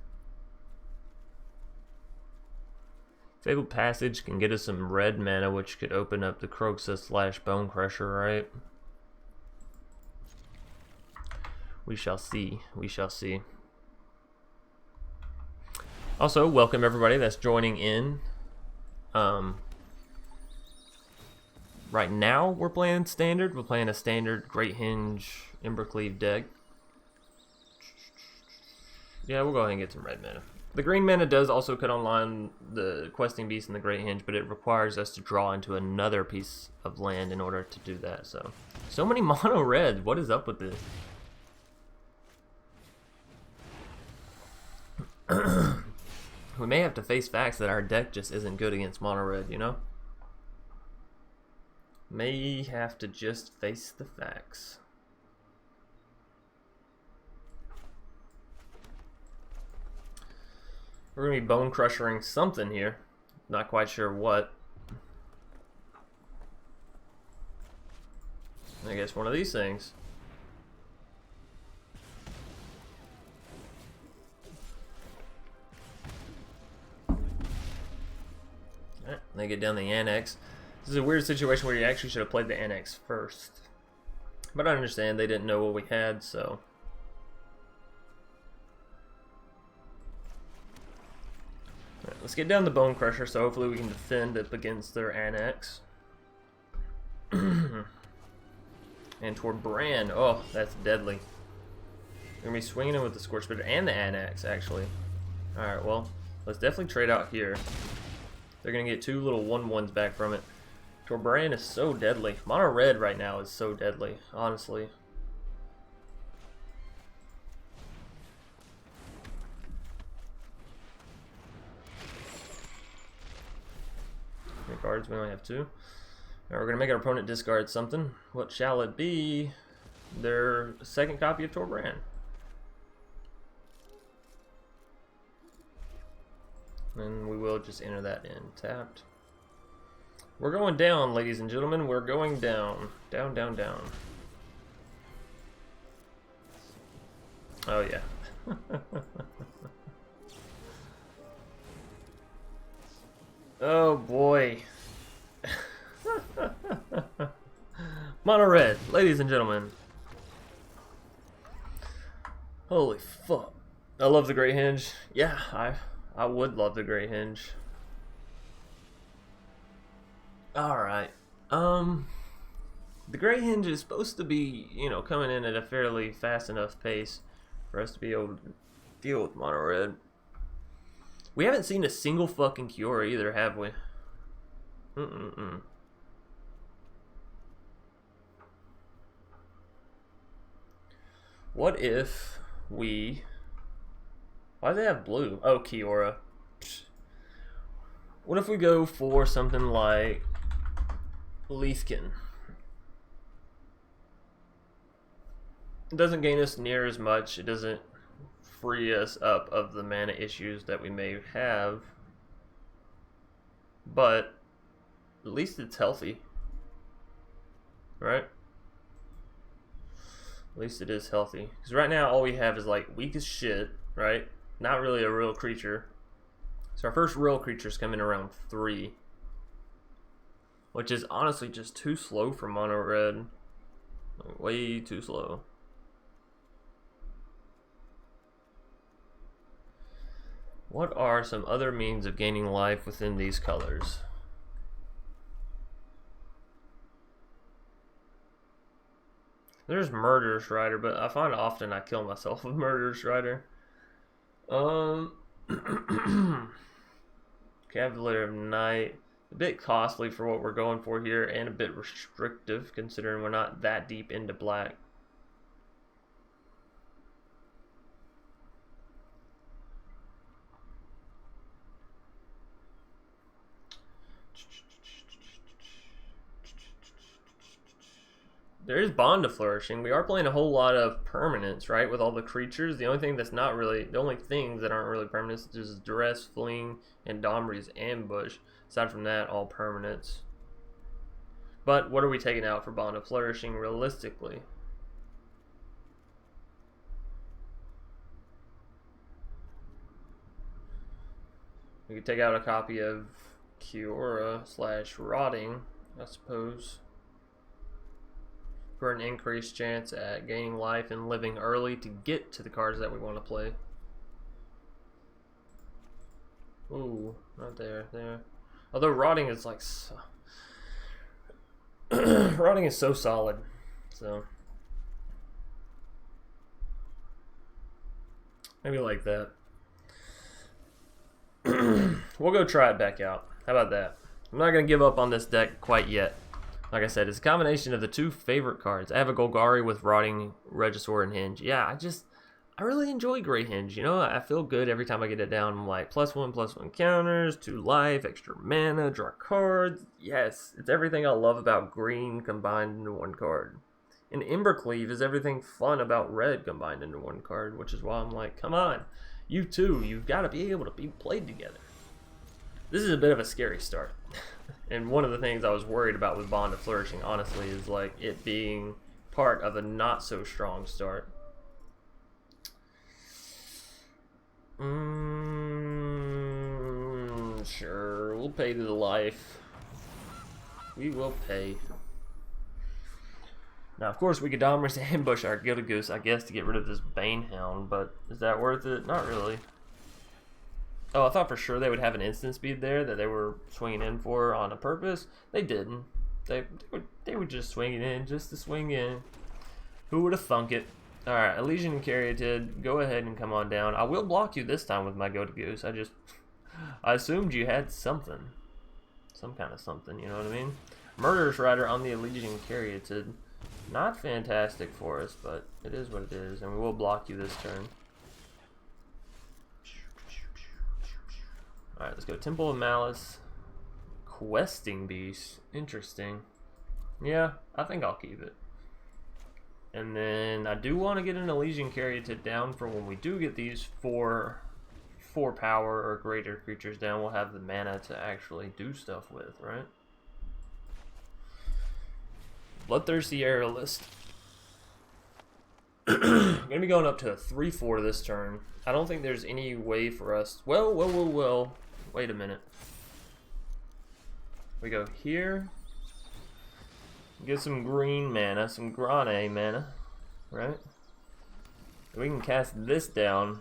Fabled Passage can get us some red mana, which could open up the Kroxa / Bonecrusher, right? We shall see. We shall see. Also, welcome everybody that's joining in. Right now, we're playing standard. We're playing a standard Great Henge Embercleave deck. Yeah, we'll go ahead and get some red mana. The green mana does also cut online the Questing Beast and the Great Henge, but it requires us to draw into another piece of land in order to do that. So many mono red. What is up with this? We may have to face facts that our deck just isn't good against mono red, you know? May have to just face the facts. We're going to be Bonecrushering something here. Not quite sure what. I guess one of these things. Alright, they get down the annex. This is a weird situation where you actually should have played the annex first. But I understand they didn't know what we had, so. Alright, let's get down the Bonecrusher, so hopefully we can defend up against their annex. And toward Bran, oh, that's deadly. We're going to be swinging in with the Scorch Spitter and the annex, actually. Alright, well, let's definitely trade out here. They're going to get 2 little 1/1s back from it. Torbran is so deadly. Mono red right now is so deadly, honestly. Cards, we only have 2. Now we're going to make our opponent discard something. What shall it be? Their second copy of Torbran. And we will just enter that in tapped. We're going down, ladies and gentlemen. We're going down. Down, down, down. Oh, yeah. Oh, boy. Mono red, ladies and gentlemen. Holy fuck. I love the Great Henge. Yeah, I would love the Great Henge. Alright. The Great Henge is supposed to be, you know, coming in at a fairly fast enough pace for us to be able to deal with mono red. We haven't seen a single fucking Kiora either, have we? What if we... Why do they have blue? Oh, Kiora. What if we go for something like Leafkin? It doesn't gain us near as much. It doesn't free us up of the mana issues that we may have. But at least it's healthy. Right? At least it is healthy. Because right now all we have is like weak as shit, right? Not really a real creature. So our first real creature's coming around 3. Which is honestly just too slow for mono red. Like, way too slow. What are some other means of gaining life within these colors? There's Murderous Rider, but I find often I kill myself with Murderous Rider. Cavalier of Night. A bit costly for what we're going for here, and a bit restrictive considering we're not that deep into black. there is Bond of Flourishing. We are playing a whole lot of permanents, right? With all the creatures. The only thing that's not really, the only things that aren't really permanents is Duress, Fling, and Domri's Ambush. Aside from that, all permanents. But what are we taking out for Bond of Flourishing realistically? We could take out a copy of Kiora / Rotting, I suppose, for an increased chance at gaining life and living early to get to the cards that we want to play. Ooh, not there. Although Rotting is like so Rotting is so solid, so maybe like that. We'll go try it back out. How about that? I'm not going to give up on this deck quite yet. Like I said, it's a combination of the two favorite cards. I have a Golgari with Rotting Regisaur and Henge. Yeah, I really enjoy Great Henge. You know, I feel good every time I get it down. I'm like, +1/+1 counters, 2 life, extra mana, draw cards. Yes, it's everything I love about green combined into one card. And Embercleave is everything fun about red combined into one card, which is why I'm like, come on. You two, you've got to be able to be played together. This is a bit of a scary start. And one of the things I was worried about with Bond of Flourishing, honestly, is like it being part of a not so strong start. Sure, we'll pay to the life. We will pay. Now, of course, we could Domri to ambush our Gilded Goose, I guess, to get rid of this Banehound, but is that worth it? Not really. Oh, I thought for sure they would have an instant speed there that they were swinging in for on a purpose. They didn't. They were just swinging in, just to swing in. Who would have thunk it? Alright, Ilysian Caryatid, go ahead and come on down. I will block you this time with my Gilded Goose. I assumed you had something. Some kind of something, you know what I mean? Murderous Rider on the Ilysian Caryatid. Not fantastic for us, but it is what it is, and we will block you this turn. Alright, let's go. Temple of Malady. Questing Beast. Interesting. Yeah, I think I'll keep it. And then I do want to get an Ilysian Caryatid down for when we do get these four power or greater creatures down. We'll have the mana to actually do stuff with, right? Bloodthirsty Aerialist. I'm going to be going up to a 3/4 this turn. I don't think there's any way for us... Well. Wait a minute. We go here. Get some green mana, some grane mana, right? We can cast this down.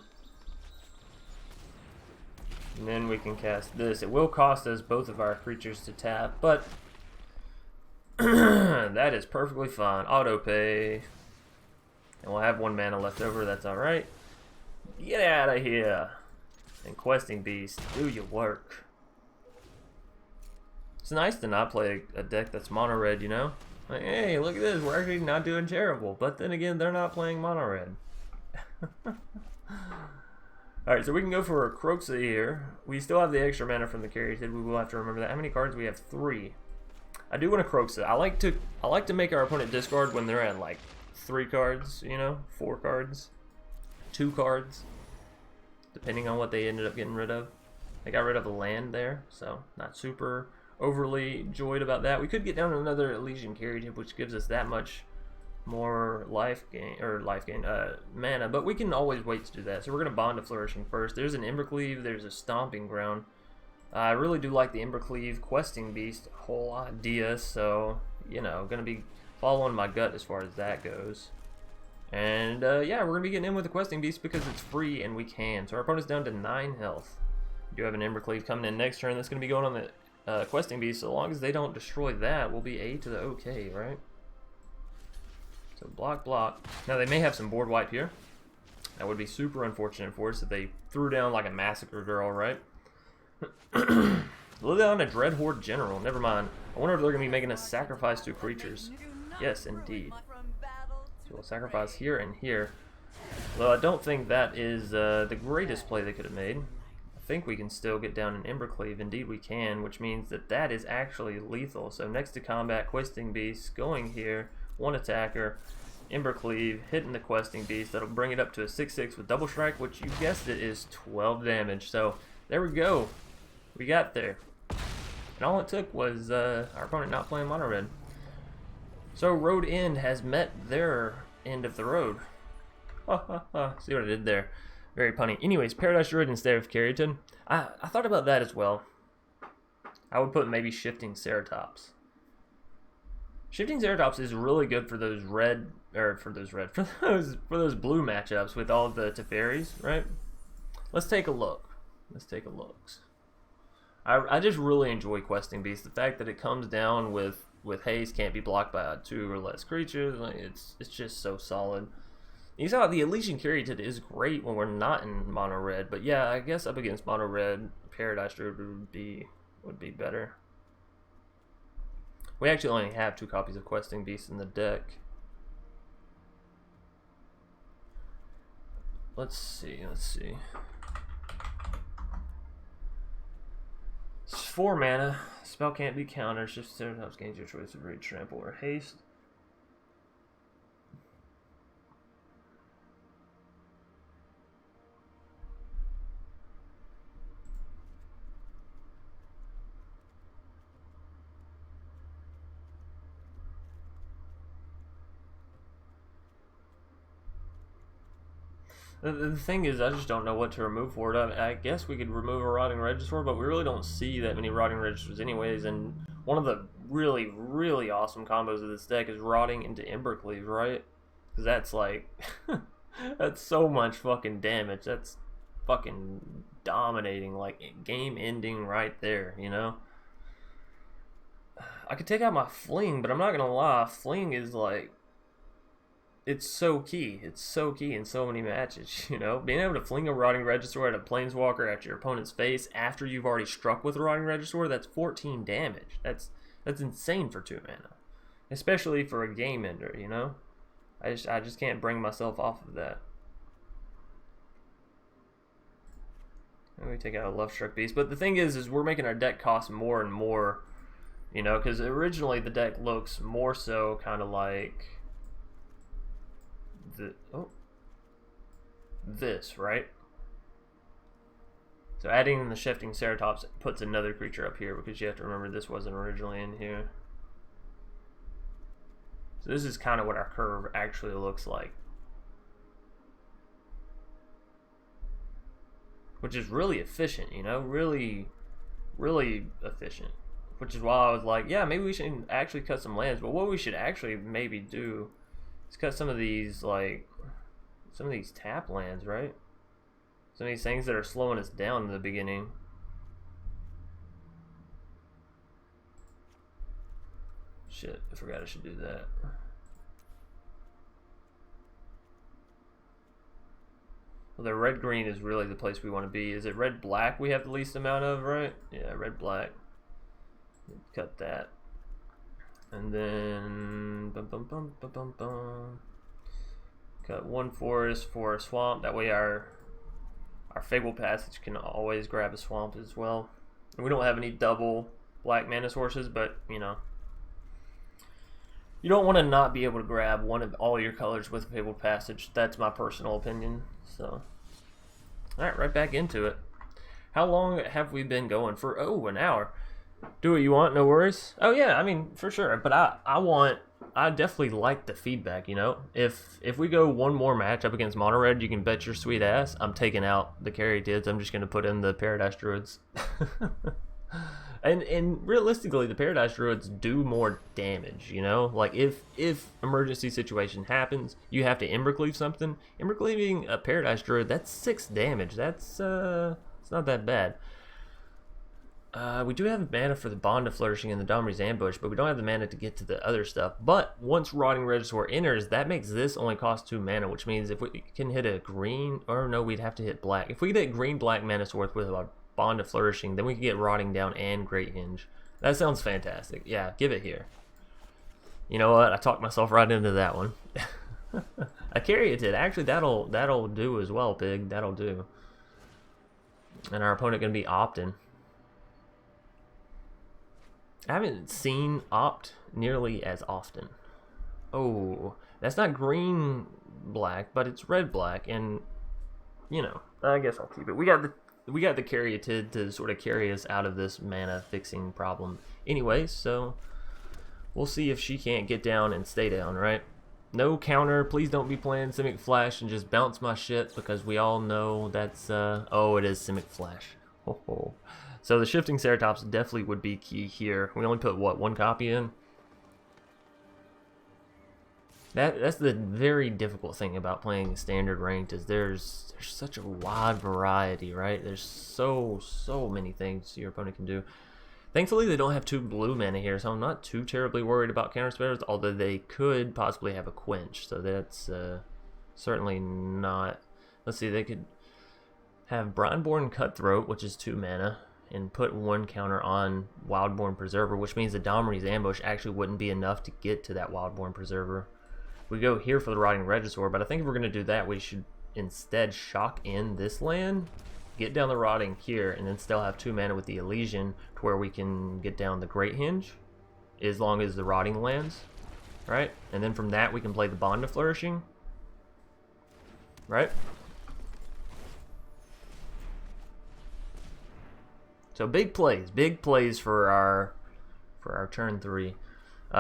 And then we can cast this. It will cost us both of our creatures to tap, but that is perfectly fine. Auto pay. And we'll have 1 mana left over, that's alright. Get out of here. And Questing Beast, do your work. It's nice to not play a deck that's mono red, you know? Like, hey, look at this, we're actually not doing terrible. But then again, they're not playing mono red. Alright, so we can go for a Kroxa here. We still have the extra mana from the Caryatid. We will have to remember that. How many cards? We have 3. I do want a Kroxa. I like to make our opponent discard when they're at like 3 cards, you know, 4 cards, 2 cards, depending on what they ended up getting rid of. They got rid of a land there, so not super overly joyed about that. We could get down to another Ilysian Caryatid, which gives us that much more mana, but we can always wait to do that. So we're going to Bond of Flourishing first. There's an Embercleave, there's a Stomping Ground. I really do like the Embercleave Questing Beast whole idea, so, you know, going to be following my gut as far as that goes. And, yeah, we're going to be getting in with the Questing Beast because it's free and we can. So our opponent's down to 9 health. We do have an Embercleave coming in next turn. That's going to be going on the Questing Beast. So long as they don't destroy that, we'll be A to the OK, right? So block. Now they may have some board wipe here. That would be super unfortunate for us if they threw down like a Massacre Girl, right? Look down a Dread Horde General. Never mind. I wonder if they're going to be making a sacrifice to creatures. Yes, indeed. So we'll sacrifice here and here. Well, I don't think that is the greatest play they could have made. I think we can still get down an Embercleave. Indeed we can, which means that that is actually lethal. So next to combat, Questing Beast going here one attacker, Embercleave, hitting the Questing Beast. That'll bring it up to a 6/6 with double strike, which you guessed it is 12 damage. So there we go. We got there. And all it took was our opponent not playing mono red. So Road End has met their end of the road. Ha ha ha. See what I did there? Very punny. Anyways, Paradise Druid instead of Caryatid. I thought about that as well. I would put maybe Shifting Ceratops. Shifting Ceratops is really good for those red, or for those blue matchups with all the Teferis, right? Let's take a look. Let's take a look. I just really enjoy Questing Beast. The fact that it comes down with haste, can't be blocked by 2 or less creatures. Like, it's just so solid. You saw the Ilysian Caryatid is great when we're not in mono red, but yeah, I guess up against mono red, Paradise Druid would be better. We actually only have 2 copies of Questing Beast in the deck. Let's see. It's 4 mana. Spell can't be countered. Shift Ceratops gains your choice of Raid, Trample, or Haste. The thing is, I just don't know what to remove for it. I guess we could remove a Rotting Regisaur, but we really don't see that many Rotting Regisaurs anyways, and one of the really, really awesome combos of this deck is Rotting into Embercleave, right? Because that's like, that's so much fucking damage. That's fucking dominating, like game ending right there, you know? I could take out my Fling, but I'm not gonna lie, Fling is like, it's so key. It's so key in so many matches, you know? Being able to fling a Rotting Regisaur at a Planeswalker at your opponent's face after you've already struck with a Rotting Regisaur, that's 14 damage. That's insane for 2 mana. Especially for a game ender, you know? I just can't bring myself off of that. Let me take out a Lovestruck Beast. But the thing is we're making our deck cost more and more, you know? Because originally the deck looks more so kind of like this, right? So adding in the Shifting Ceratops puts another creature up here, because you have to remember this wasn't originally in here. So this is kind of what our curve actually looks like, which is really efficient, you know, really efficient. Which is why I was like, yeah, maybe we should actually cut some lands. But what we should actually maybe do is cut some of these, like, some of these tap lands, right? Some of these things that are slowing us down in the beginning. Shit, I forgot I should do that. Well, the red-green is really the place we want to be. Is it red-black we have the least amount of, right? Yeah, red-black. Cut that. And then cut 1 forest for a swamp. That way our Fabled Passage can always grab a swamp as well. And we don't have any double black mana sources, but you know, you don't want to not be able to grab one of all your colors with Fabled Passage. That's my personal opinion. So, alright, right back into it. How long have we been going for? Oh, an hour. Do what you want, no worries. Oh yeah, I mean, for sure. But I definitely like the feedback, you know? If we go one more match up against mono red, you can bet your sweet ass I'm taking out the Caryatids. I'm just gonna put in the Paradise Druids. and realistically, the Paradise Druids do more damage, you know? Like if emergency situation happens, you have to Embercleave something. Embercleaving a Paradise Druid, that's 6 damage. That's it's not that bad. We do have mana for the Bond of Flourishing and the Domri's Ambush, but we don't have the mana to get to the other stuff. But once Rotting Regisaur enters, that makes this only cost 2 mana, which means if we can hit a green, or no, we'd have to hit black. If we get green-black mana source with a Bond of Flourishing, then we can get Rotting down and Great Henge. That sounds fantastic. Yeah, give it here. You know what? I talked myself right into that one. A Caryatid. Actually, that'll do as well, Pig. That'll do. And our opponent going to be opting. I haven't seen opt nearly as often. Oh, that's not green-black, but it's red-black, and, you know, I guess I'll keep it. We got the Caryatid to sort of carry us out of this mana fixing problem anyway, so we'll see if she can't get down and stay down, right? No counter. Please don't be playing Simic Flash and just bounce my shit, because we all know that's, oh, it is Simic Flash. Ho ho. So the Shifting Ceratops definitely would be key here. We only put, what, one copy in? That's the very difficult thing about playing standard ranked, is there's such a wide variety, right? There's so many things your opponent can do. Thankfully, they don't have 2 blue mana here, so I'm not too terribly worried about counter spells, although they could possibly have a quench, so that's certainly not... Let's see, they could have Brindborn Cutthroat, which is 2 mana, and put 1 counter on Wildborn Preserver, which means the Domri's Ambush actually wouldn't be enough to get to that Wildborn Preserver. We go here for the Rotting Regisaur, but I think if we're going to do that, we should instead shock in this land, get down the Rotting here, and then still have 2 mana with the Ilysian to where we can get down the Great Henge, as long as the Rotting lands, right? And then from that, we can play the Bond of Flourishing, right? So big plays for our turn 3.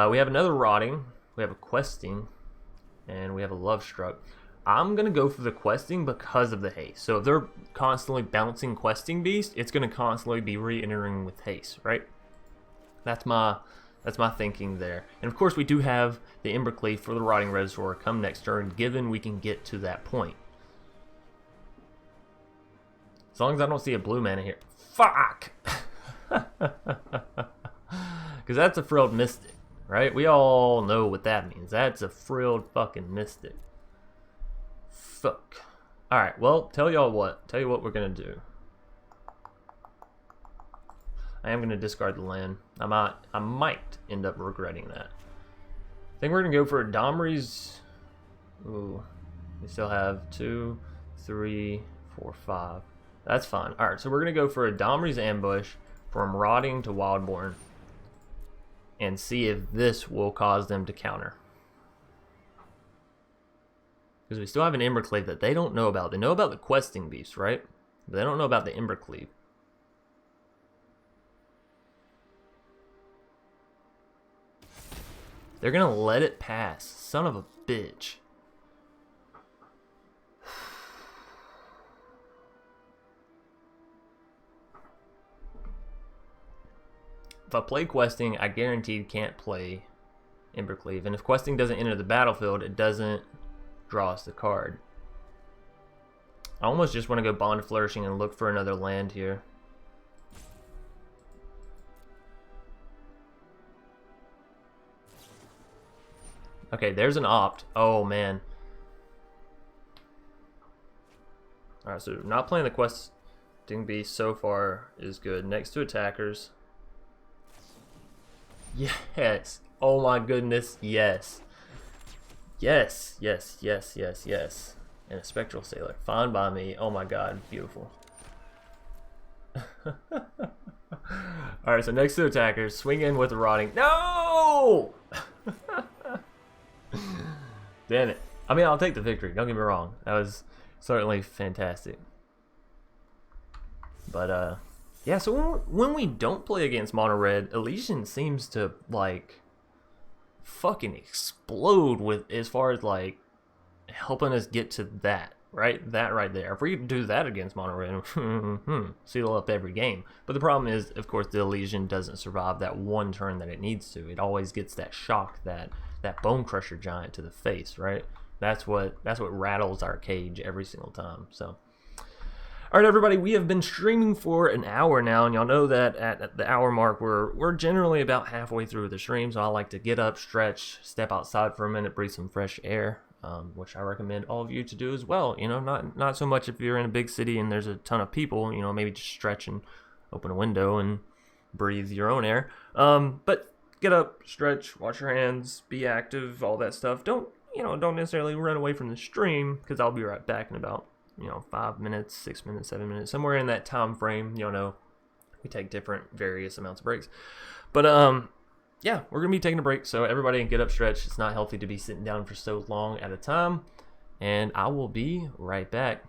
We have another Rotting, we have a Questing, and we have a Lovestruck. I'm going to go for the Questing because of the haste. So if they're constantly bouncing Questing Beast, it's going to constantly be re-entering with haste, right? That's my thinking there. And of course we do have the Embercleave for the Rotting Regisaur come next turn, given we can get to that point. As long as I don't see a blue mana here. Fuck! Because that's a Frilled Mystic, right? We all know what that means. That's a Frilled fucking Mystic. Fuck. Alright, well, tell you what we're gonna do. I am gonna discard the land. I might end up regretting that. I think we're gonna go for a Domri's. Ooh. We still have 2, 3, 4, 5. That's fine. Alright, so we're gonna go for a Domri's Ambush from Rotting to Wildborn and see if this will cause them to counter. Because we still have an Embercleave that they don't know about. They know about the Questing Beast, right? But they don't know about the Embercleave. They're gonna let it pass. Son of a bitch. If I play Questing, I guaranteed can't play Embercleave. And if Questing doesn't enter the battlefield, it doesn't draw us the card. I almost just want to go Bond of Flourishing and look for another land here. Okay, there's an opt. Oh man. Alright, so not playing the Questing Beast so far is good. Next to attackers. Yes. Oh my goodness, yes. Yes, yes, yes, yes, yes. And a Spectral Sailor. Fine by me. Oh my god, beautiful. Alright, so next to attackers, swing in with the Rotting. No! Damn it. I mean, I'll take the victory, don't get me wrong. That was certainly fantastic. But, yeah, so when we don't play against Mono Red, Ilysian seems to, like, fucking explode with, as far as, like, helping us get to that, right? That right there. If we do that against Mono Red, seal up every game. But the problem is, of course, the Ilysian doesn't survive that one turn that it needs to. It always gets that shock, that Bonecrusher Giant to the face, right? That's what rattles our cage every single time. So, all right, everybody, we have been streaming for an hour now, and y'all know that at the hour mark, we're generally about halfway through the stream. So I like to get up, stretch, step outside for a minute, breathe some fresh air, which I recommend all of you to do as well. You know, not so much if you're in a big city and there's a ton of people. You know, maybe just stretch and open a window and breathe your own air. But get up, stretch, wash your hands, be active, all that stuff. Don't necessarily run away from the stream, because I'll be right back in about, 5 minutes, 6 minutes, 7 minutes, somewhere in that time frame. We take different various amounts of breaks. But yeah, we're gonna be taking a break, so everybody can get up stretched. It's not healthy to be sitting down for so long at a time, and I will be right back.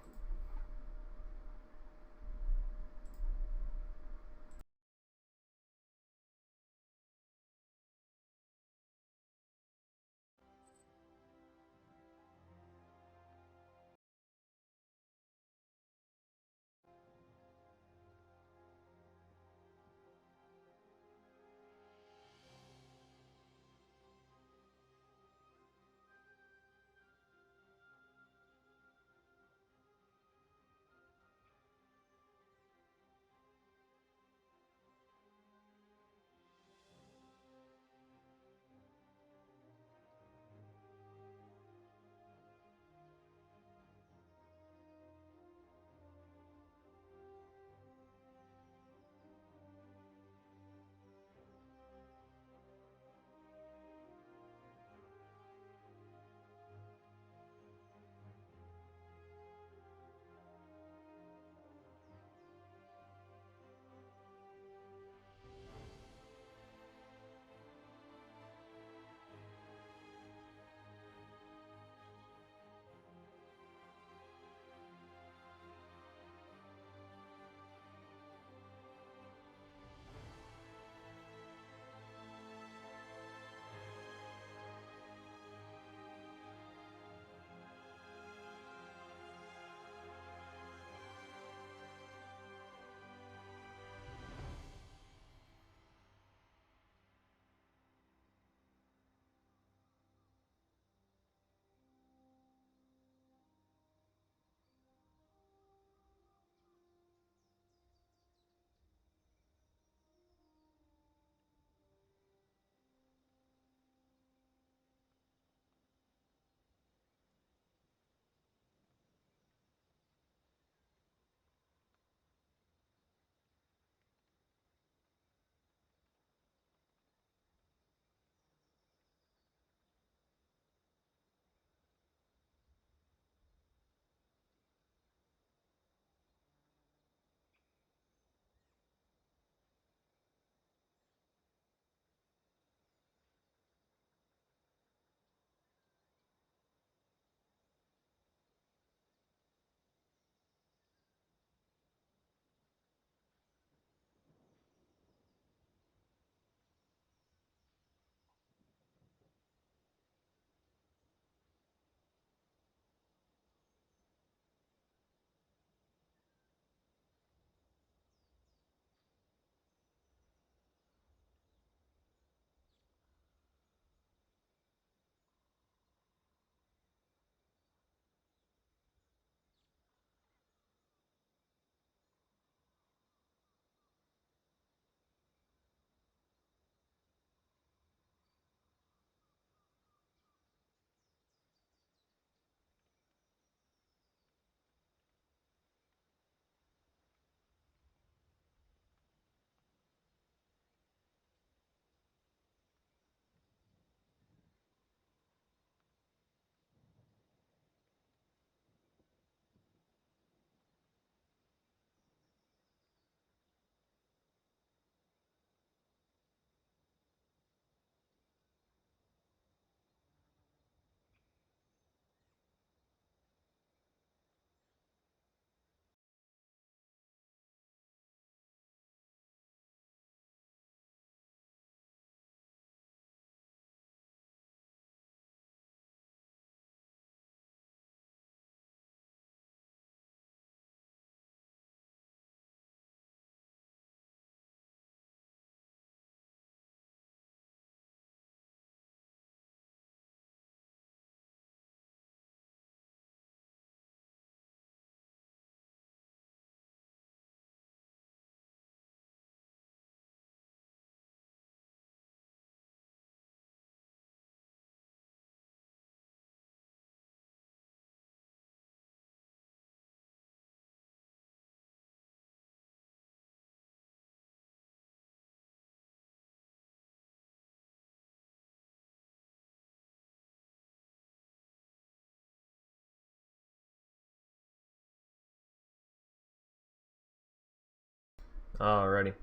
Alrighty,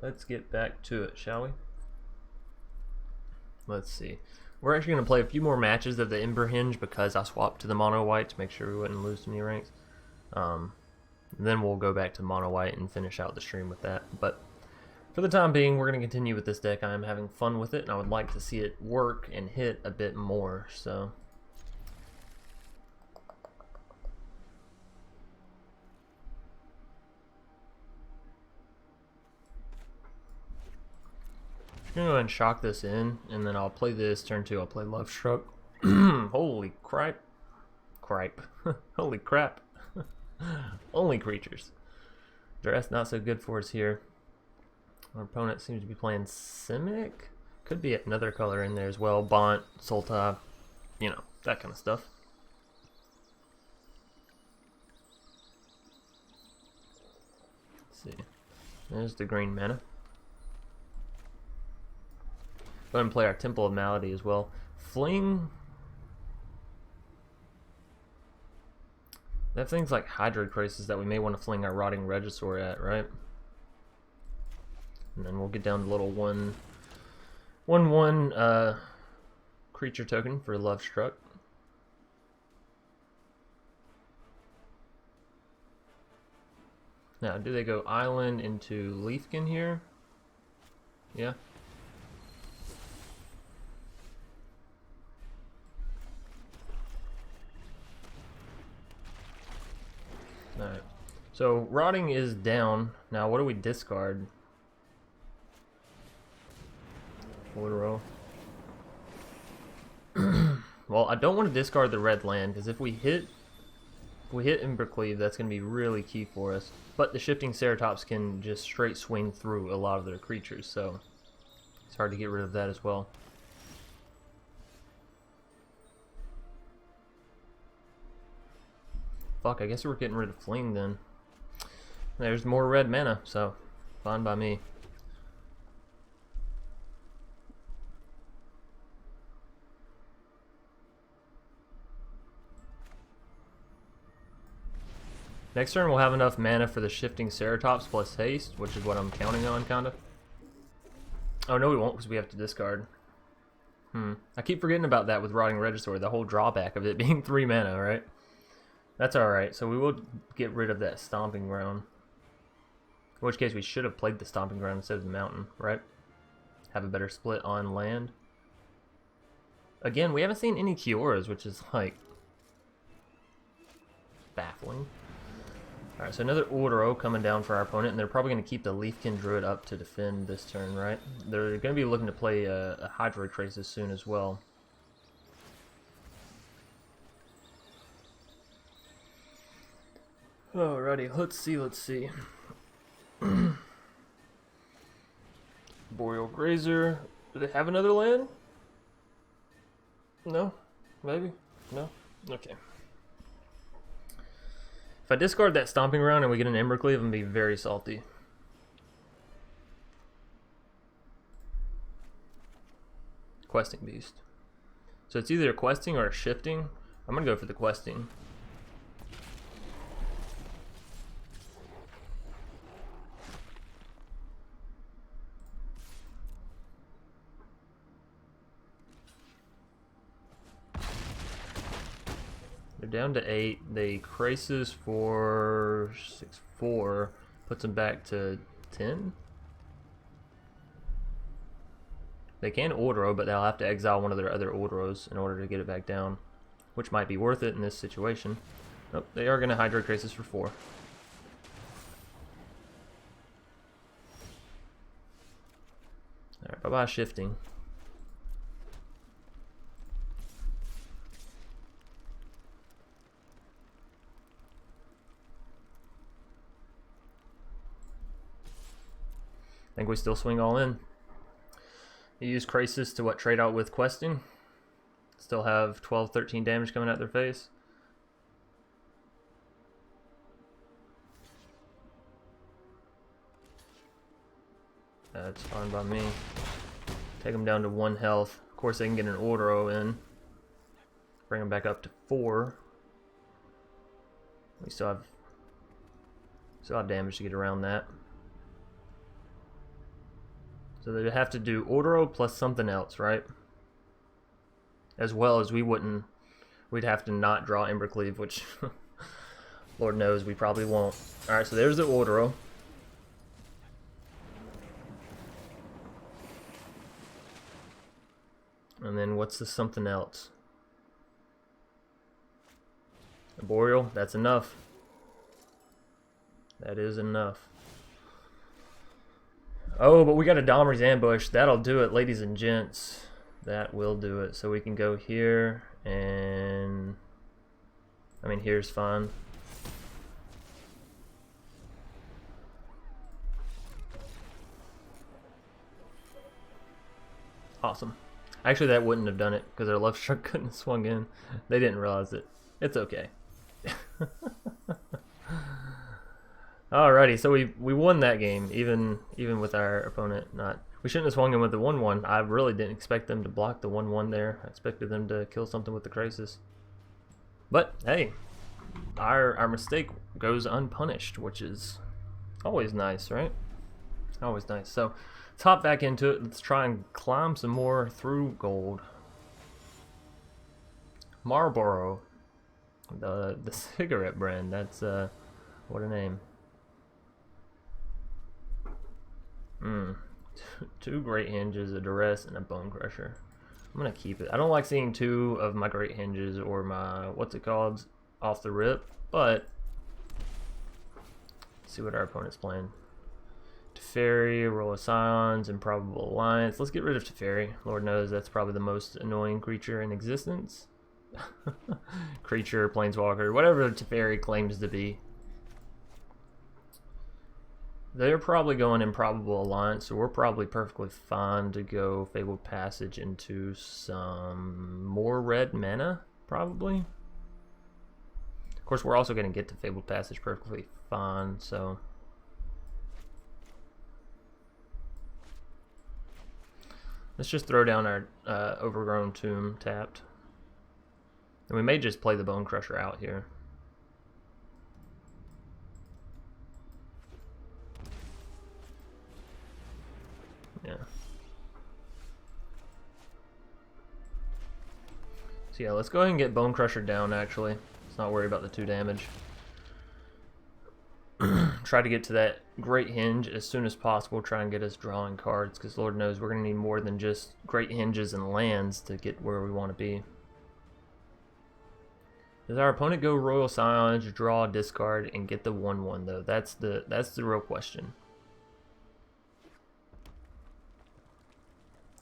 let's get back to it, shall we? Let's see. We're actually going to play a few more matches of the Ember Henge because I swapped to the mono white to make sure we wouldn't lose too many ranks. Then we'll go back to mono white and finish out the stream with that. But for the time being, we're going to continue with this deck. I am having fun with it, and I would like to see it work and hit a bit more. So I'm going to go ahead and shock this in, and then I'll play this. Turn 2, I'll play Lovestruck. Holy crap. Holy crap. Only creatures. Duress not so good for us here. Our opponent seems to be playing Simic. Could be another color in there as well. Bont, Sultai, you know, that kind of stuff. Let's see. There's the green mana. Go ahead and play our Temple of Malady as well. Fling. They have things like Hydroid Crisis that we may want to fling our Rotting Regisaur at, right? And then we'll get down to little 1/1 creature token for Lovestruck. Now, do they go Island into Leafkin here? Yeah. Alright. So, Rotting is down. Now, what do we discard? Row. Well, I don't want to discard the red land because if we hit Embercleave, that's going to be really key for us. But the Shifting Ceratops can just straight swing through a lot of their creatures, so it's hard to get rid of that as well. Fuck, I guess we're getting rid of Fling then. There's more red mana, so fine by me. Next turn we'll have enough mana for the Shifting Ceratops plus haste, which is what I'm counting on, kinda. Oh no we won't, because we have to discard. I keep forgetting about that with Rotting Regisaur, the whole drawback of it being 3 mana, right? That's alright, so we will get rid of that Stomping Ground. In which case we should have played the Stomping Ground instead of the Mountain, right? Have a better split on land. Again, we haven't seen any Kioras, which is like baffling. Alright, so another Ordero coming down for our opponent, and they're probably going to keep the Leafkin Druid up to defend this turn, right? They're going to be looking to play a Hydroid Crisis soon as well. Alrighty, let's see. Boreal Grazer. Do they have another land? No? Maybe? No? Okay. If I discard that Stomping Ground and we get an Embercleave, I'm going to be very salty. Questing Beast. So it's either a questing or a shifting. I'm going to go for the questing. They're down to 8. They crisis for 6/4, puts them back to 10. They can Ordero, but they'll have to exile one of their other Orderos in order to get it back down, which might be worth it in this situation. Nope, they are going to Hydroid Crisis for 4. Alright, bye-bye shifting. I think we still swing all in. You use Crisis to trade out with questing. Still have 12, 13 damage coming at their face. That's fine by me. Take them down to 1 health. Of course they can get an Ordero in. Bring them back up to 4. We still have damage to get around that. So they have to do Ordero plus something else, right? as well as we'd have to not draw Embercleave, which Lord knows we probably won't. Alright, so there's the Ordero. And then what's this something else? A Boreal, that's enough. That is enough. Oh, but we got a Domri's Ambush. That'll do it, ladies and gents. That will do it. So we can go here and... I mean, here's fine. Awesome. Actually, that wouldn't have done it because our Lovestruck couldn't have swung in. They didn't realize it. It's okay. Alrighty, so we won that game, even with our opponent not. We shouldn't have swung in with the 1/1. I really didn't expect them to block the 1/1 there. I expected them to kill something with the Crisis. But hey, our mistake goes unpunished, which is always nice, right? Always nice. So let's hop back into it. Let's try and climb some more through gold. Marlboro, the cigarette brand. That's what a name. Two Great Henges, a Duress, and a Bonecrusher. I'm gonna keep it. I don't like seeing two of my Great Henges or my what's it called off the rip, but let's see what our opponent's playing. Teferi, Roll of Scions, Improbable Alliance. Let's get rid of Teferi. Lord knows that's probably the most annoying creature in existence. Creature, planeswalker, whatever Teferi claims to be. They're probably going Improbable Alliance, so we're probably perfectly fine to go Fabled Passage into some more red mana, probably. Of course, we're also going to get to Fabled Passage perfectly fine, so... Let's just throw down our Overgrown Tomb tapped. And we may just play the Bonecrusher out here. Yeah. So yeah, let's go ahead and get Bonecrusher down actually. Let's not worry about the 2 damage. Try to get to that Great Henge as soon as possible. Try and get us drawing cards, because Lord knows we're going to need more than just Great Henges and lands to get where we want to be. Does our opponent go Royal Scions, draw, discard, and get the 1/1 though? That's the real question.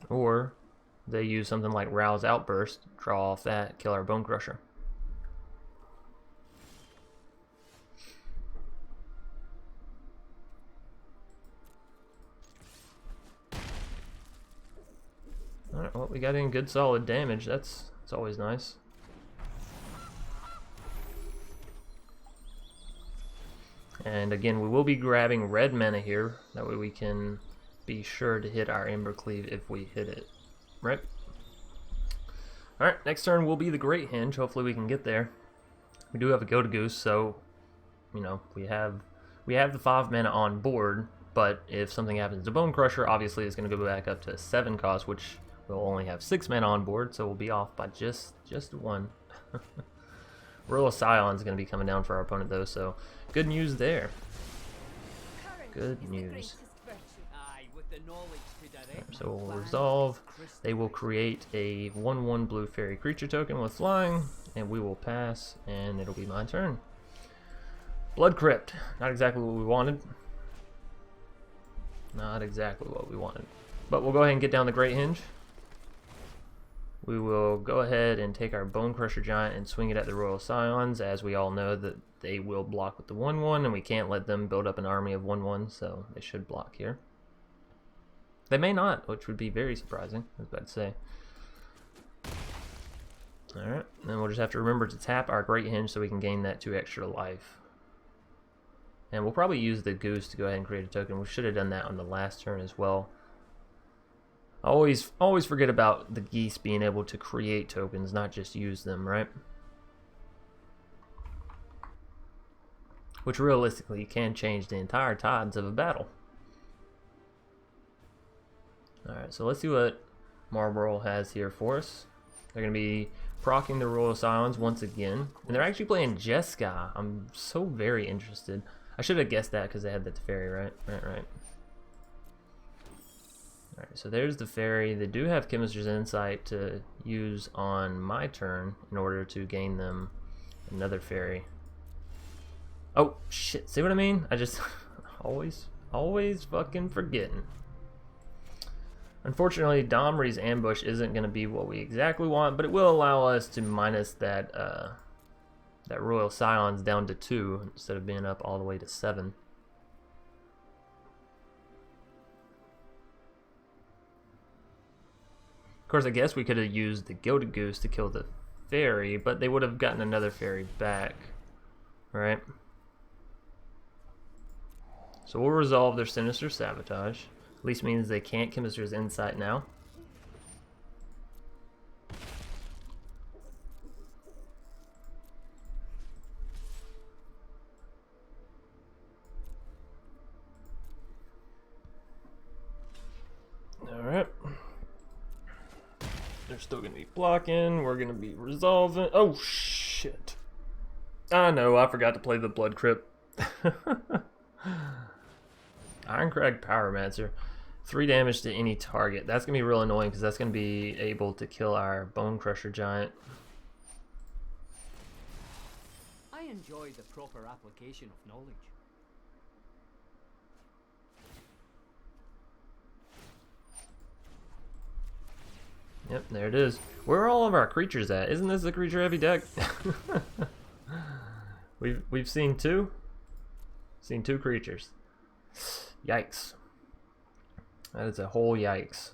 Or they use something like Rouse Outburst, draw off that, kill our Bonecrusher. Alright, well, we got in good solid damage. That's always nice. And again, we will be grabbing red mana here. That way we can be sure to hit our Embercleave if we hit it. Right? Alright, next turn will be the Great Henge. Hopefully we can get there. We do have a Gilded Goose, so, you know, we have the 5 mana on board, but if something happens to Bonecrusher, obviously it's going to go back up to 7 cost, which we'll only have 6 mana on board, so we'll be off by just 1. Royal Scion is going to be coming down for our opponent though, so good news there. Good news. So we'll resolve. They will create a 1/1 blue fairy creature token with flying, and we will pass, and it'll be my turn. Blood Crypt. Not exactly what we wanted. Not exactly what we wanted. But we'll go ahead and get down the Great Henge. We will go ahead and take our Bonecrusher Giant and swing it at the Royal Scions, as we all know that they will block with the 1/1, and we can't let them build up an army of 1/1, so they should block here. They may not, which would be very surprising, I was about to say. Alright, then we'll just have to remember to tap our Great Henge so we can gain that 2 extra life. And we'll probably use the Goose to go ahead and create a token. We should have done that on the last turn as well. I always forget about the geese being able to create tokens, not just use them, right? Which realistically can change the entire tides of a battle. Alright, so let's see what Marlboro has here for us. They're going to be proccing the Royal Silence once again. And they're actually playing Jeskai. I'm so very interested. I should have guessed that because they had the Teferi, right? Right. Alright, so there's the Fairy. They do have Chemist's Insight to use on my turn in order to gain them another Fairy. Oh, shit. See what I mean? I just always fucking forgetting. Unfortunately, Domri's ambush isn't going to be what we exactly want, but it will allow us to minus that that Royal Silence down to 2 instead of being up all the way to 7. Of course, I guess we could have used the Gilded Goose to kill the Fairy, but they would have gotten another Fairy back, right? So we'll resolve their Sinister Sabotage. At least means they can't Chemist's Insight now. Alright. They're still going to be blocking. We're going to be resolving. Oh, shit. I know, I forgot to play the Blood Crypt. Ironcrag Pyromancer. 3 damage to any target. That's going to be real annoying because that's going to be able to kill our Bonecrusher Giant. I enjoy the proper application of knowledge. Yep, there it is. Where are all of our creatures at? Isn't this a creature heavy deck? We've seen 2? Seen 2 creatures. Yikes. That is a whole yikes.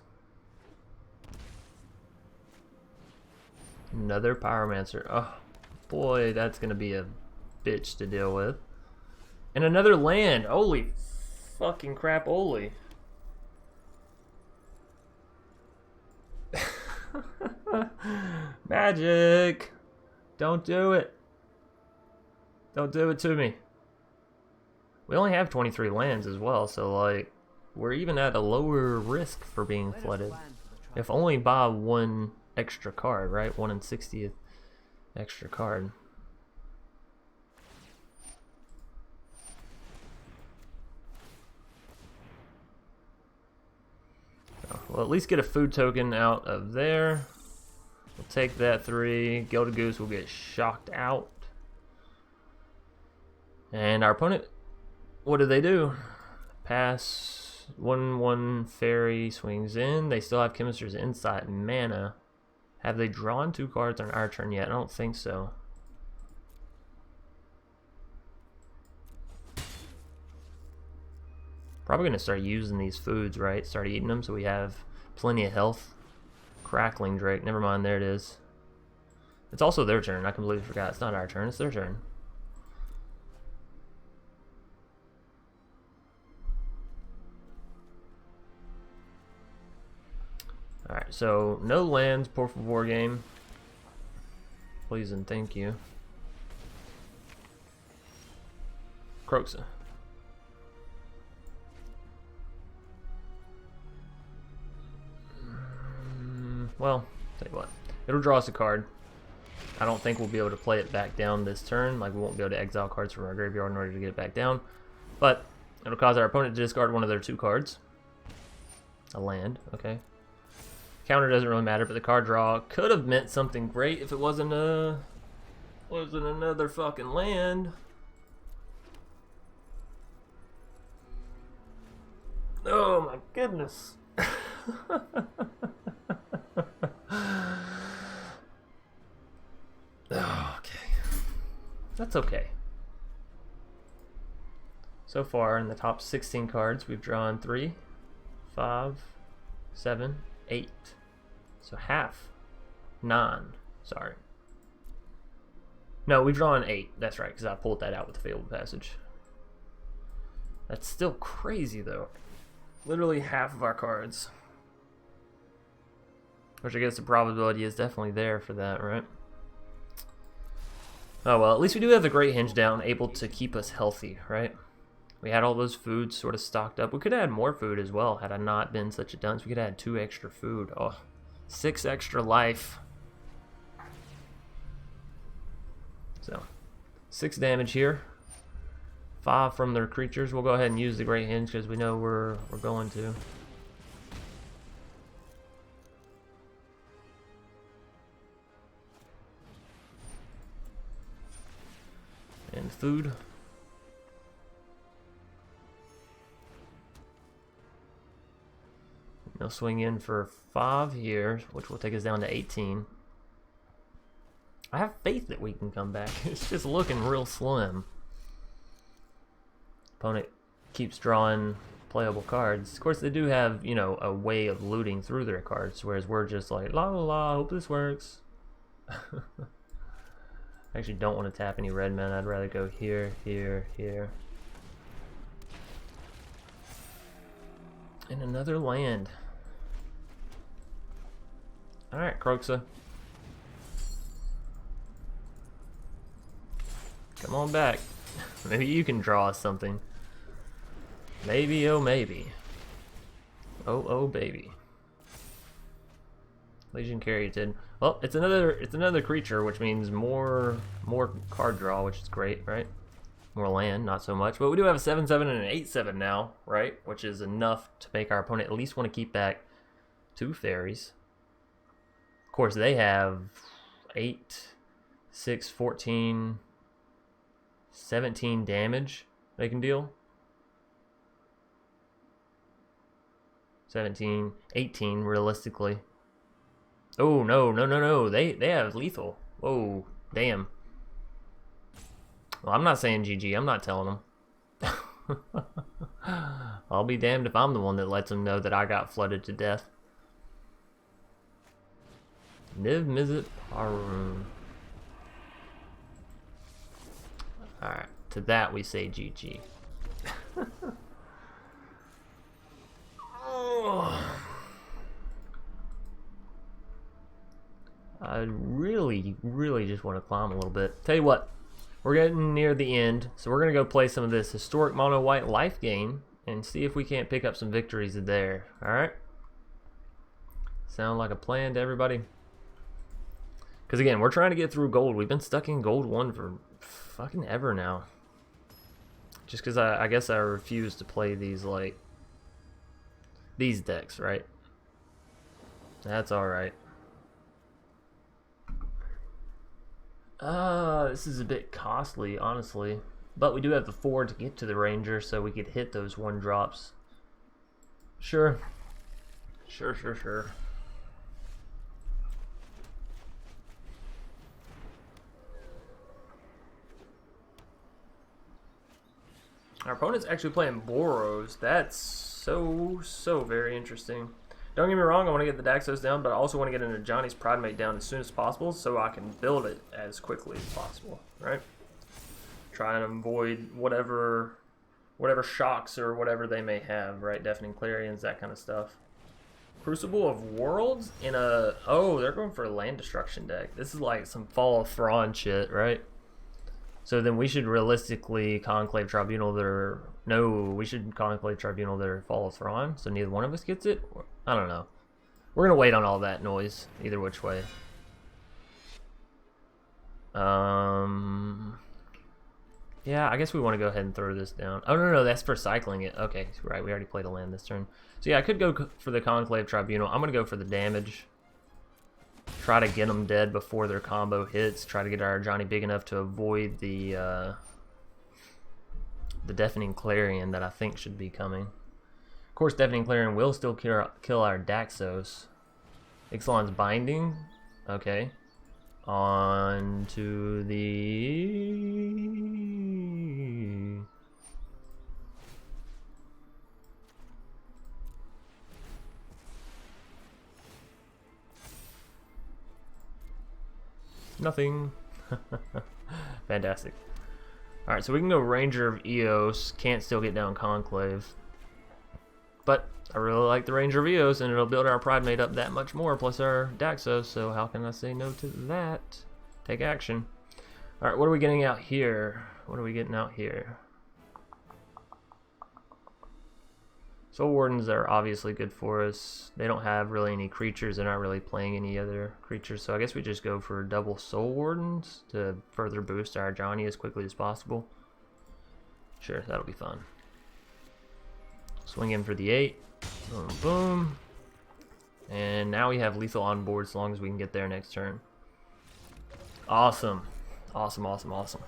Another Pyromancer. Oh boy, that's gonna be a bitch to deal with. And another land. Holy fucking crap, Oli. Magic! Don't do it. Don't do it to me. We only have 23 lands as well, so like we're even at a lower risk for being flooded. If only by 1 extra card, right? 1 in 60th extra card. We'll at least get a food token out of there. We'll take that 3. Gilded Goose will get shocked out. And our opponent, what do they do? Pass 1/1 Fairy swings in. They still have Chemist's Insight and mana. Have they drawn 2 cards on our turn yet? I don't think so. Probably going to start using these foods, right? Start eating them so we have plenty of health. Crackling Drake. Never mind, there it is. It's also their turn. I completely forgot. It's not our turn, it's their turn. Alright, so no lands, por favor game. Please and thank you. Kroxa. Well, tell you what, it'll draw us a card. I don't think we'll be able to play it back down this turn. Like, we won't be able to exile cards from our graveyard in order to get it back down. But it'll cause our opponent to discard one of their 2 cards. A land, okay. Counter doesn't really matter, but the card draw could have meant something great if it wasn't another fucking land. Oh my goodness. Okay. That's okay. So far in the top 16 cards, we've drawn 3, 5, 7, 8. So half. 9. Sorry. No, we've drawn 8. That's right, because I pulled that out with the Fabled Passage. That's still crazy, though. Literally half of our cards. Which I guess the probability is definitely there for that, right? Oh well, at least we do have the Great Henge down, able to keep us healthy, right? We had all those foods sort of stocked up. We could have had more food as well, had I not been such a dunce. We could have had 2 extra food. Oh, 6 extra life. So 6 damage here. 5 from their creatures. We'll go ahead and use the Great Henge because we know we're going to. And food. They'll swing in for 5 here, which will take us down to 18. I have faith that we can come back. It's just looking real slim. Opponent keeps drawing playable cards. Of course, they do have, you know, a way of looting through their cards, whereas we're just like, la la la, hope this works. I actually don't want to tap any red mana. I'd rather go here, here, here. And another land. Alright, Kroxa. Come on back. Maybe you can draw us something. Maybe, oh maybe. Oh, oh baby. Ilysian Caryatid. Well, it's another creature, which means more card draw, which is great, right? More land, not so much. But we do have a 7/7 and an 8/7 now, right? Which is enough to make our opponent at least want to keep back 2 fairies. Of course, they have 8, 6, 14, 17 damage they can deal. 17, 18 realistically. Oh no, no, no, no. They have lethal. Whoa, damn. Well, I'm not saying GG. I'm not telling them. I'll be damned if I'm the one that lets them know that I got flooded to death. Niv Mizzet Parun. Alright, to that we say GG. I really, really just want to climb a little bit. Tell you what, we're getting near the end, so we're going to go play some of this historic mono white life gain and see if we can't pick up some victories there. Alright? Sound like a plan to everybody? Because again, we're trying to get through gold. We've been stuck in gold 1 for fucking ever now. Just because I guess I refuse to play these, like, these decks, right? That's alright. This is a bit costly, honestly. But we do have the 4 to get to the Ranger, so we could hit those 1-drops. Sure. Sure, sure, sure. Our opponent's actually playing Boros. That's so very interesting. Don't get me wrong, I want to get the Daxos down, but I also want to get into Johnny's Pridemate down as soon as possible so I can build it as quickly as possible, right? Try and avoid whatever shocks or whatever they may have, right? Deafening Clarions, that kind of stuff. Crucible of Worlds in a... Oh, they're going for a land destruction deck. This is like some Fall of Thrawn shit, right? So then we should realistically Conclave Tribunal their... No, we should Conclave Tribunal their Fall of Thrawn, so neither one of us gets it? I don't know. We're going to wait on all that noise, either which way. Yeah, I guess we want to go ahead and throw this down. Oh, no, that's for cycling it. Okay, right, we already played a land this turn. So yeah, I could go for the Conclave Tribunal. I'm going to go for the damage. Try to get them dead before their combo hits. Try to get our Johnny big enough to avoid the Deafening Clarion that I think should be coming. Of course, Deafening Clarion will still kill our Daxos. Ixalan's Binding. Okay. On to the... Nothing. Fantastic. Alright, so we can go Ranger of Eos. Can't still get down Conclave. But I really like the Ranger of Eos, and it'll build our Pridemate up that much more, plus our Daxos, so how can I say no to that? Take action. Alright, what are we getting out here? What are we getting out here? Soul Wardens are obviously good for us. They don't have really any creatures. They're not really playing any other creatures. So I guess we just go for double Soul Wardens to further boost our Johnny as quickly as possible. Sure, that'll be fun. Swing in for the 8. Boom, boom. And now we have lethal on board as long as we can get there next turn. Awesome. Awesome, awesome, awesome.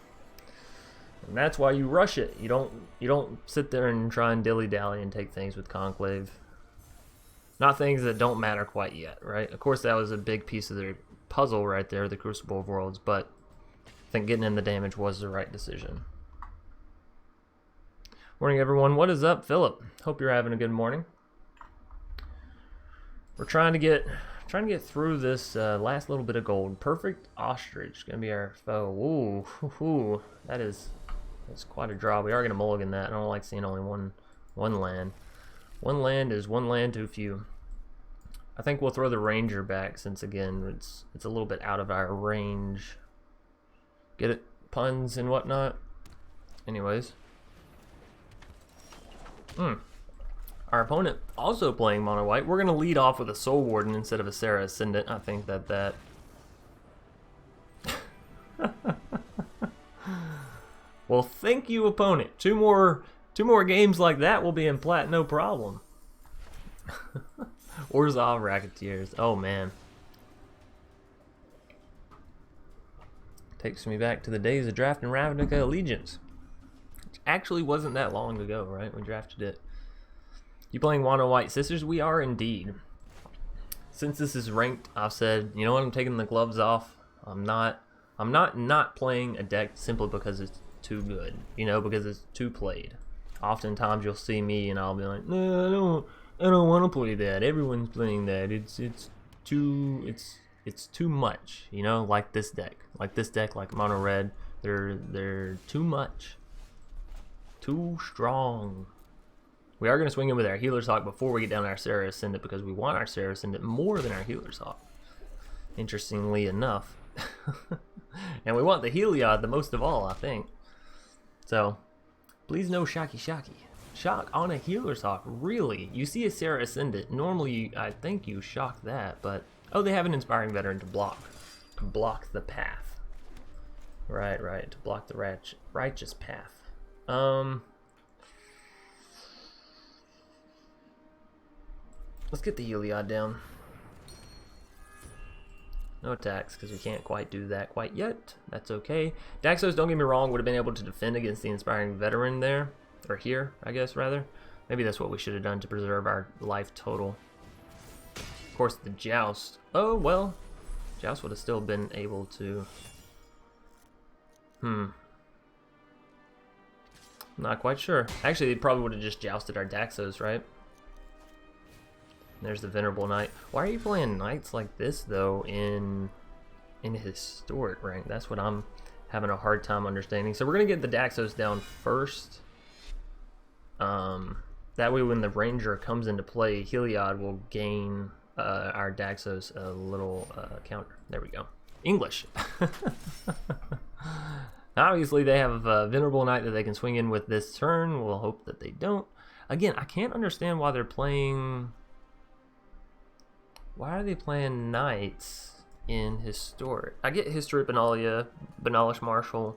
And that's why you rush it. You don't sit there and try and dilly-dally and take things with Conclave. Not things that don't matter quite yet, right? Of course, that was a big piece of the puzzle right there, the Crucible of Worlds, but I think getting in the damage was the right decision. Morning, everyone. What is up, Philip? Hope you're having a good morning. We're trying to get through this last little bit of gold. Perfect Ostrich gonna be our foe. Ooh, that's quite a draw. We are gonna mulligan that. I don't like seeing only one land. One land is one land too few. I think we'll throw the Ranger back since again it's a little bit out of our range. Get it? Puns and whatnot. Anyways. Our opponent also playing mono white. We're gonna lead off with a Soul Warden instead of a Serra Ascendant. I think that well, thank you, opponent. Two more games like that will be in plat, no problem. Orzhov Racketeers. Oh man. Takes me back to the days of drafting Ravnica Allegiance. Which actually wasn't that long ago, right? We drafted it. You playing Mono White Sisters? We are indeed. Since this is ranked, I've said, you know what, I'm taking the gloves off. I'm not playing a deck simply because it's too good, you know, because it's too played. Oftentimes you'll see me and I'll be like, no, I don't want to play that. Everyone's playing that. It's too much, you know, like this deck, like Mono Red. They're too much, too strong. We are going to swing in with our Healer's Hawk before we get down our Serra Ascendant because we want our Serra Ascendant more than our Healer's Hawk, interestingly enough. And we want the Heliod the most of all, I think. So, please no Shocky. Shock on a Healer's Hawk, really? You see a Serra Ascendant, normally I think you shock that, but... Oh, they have an Inspiring Veteran to block the path. Right, to block the righteous path. Let's get the Heliod down. No attacks, because we can't quite do that quite yet. That's okay. Daxos, don't get me wrong, would have been able to defend against the Inspiring Veteran there. Or here, I guess, rather. Maybe that's what we should have done to preserve our life total. Of course, the Joust. Oh, well. Joust would have still been able to... Not quite sure. Actually, they probably would have just jousted our Daxos, right? There's the Venerable Knight. Why are you playing knights like this, though, in Historic rank? That's what I'm having a hard time understanding. So we're going to get the Daxos down first. That way when the Ranger comes into play, Heliod will gain our Daxos a little counter. There we go. English. Obviously, they have a Venerable Knight that they can swing in with this turn. We'll hope that they don't. Again, I can't understand why they're playing... Why are they playing knights in Historic? I get Historic Benalia, Benalish Marshal,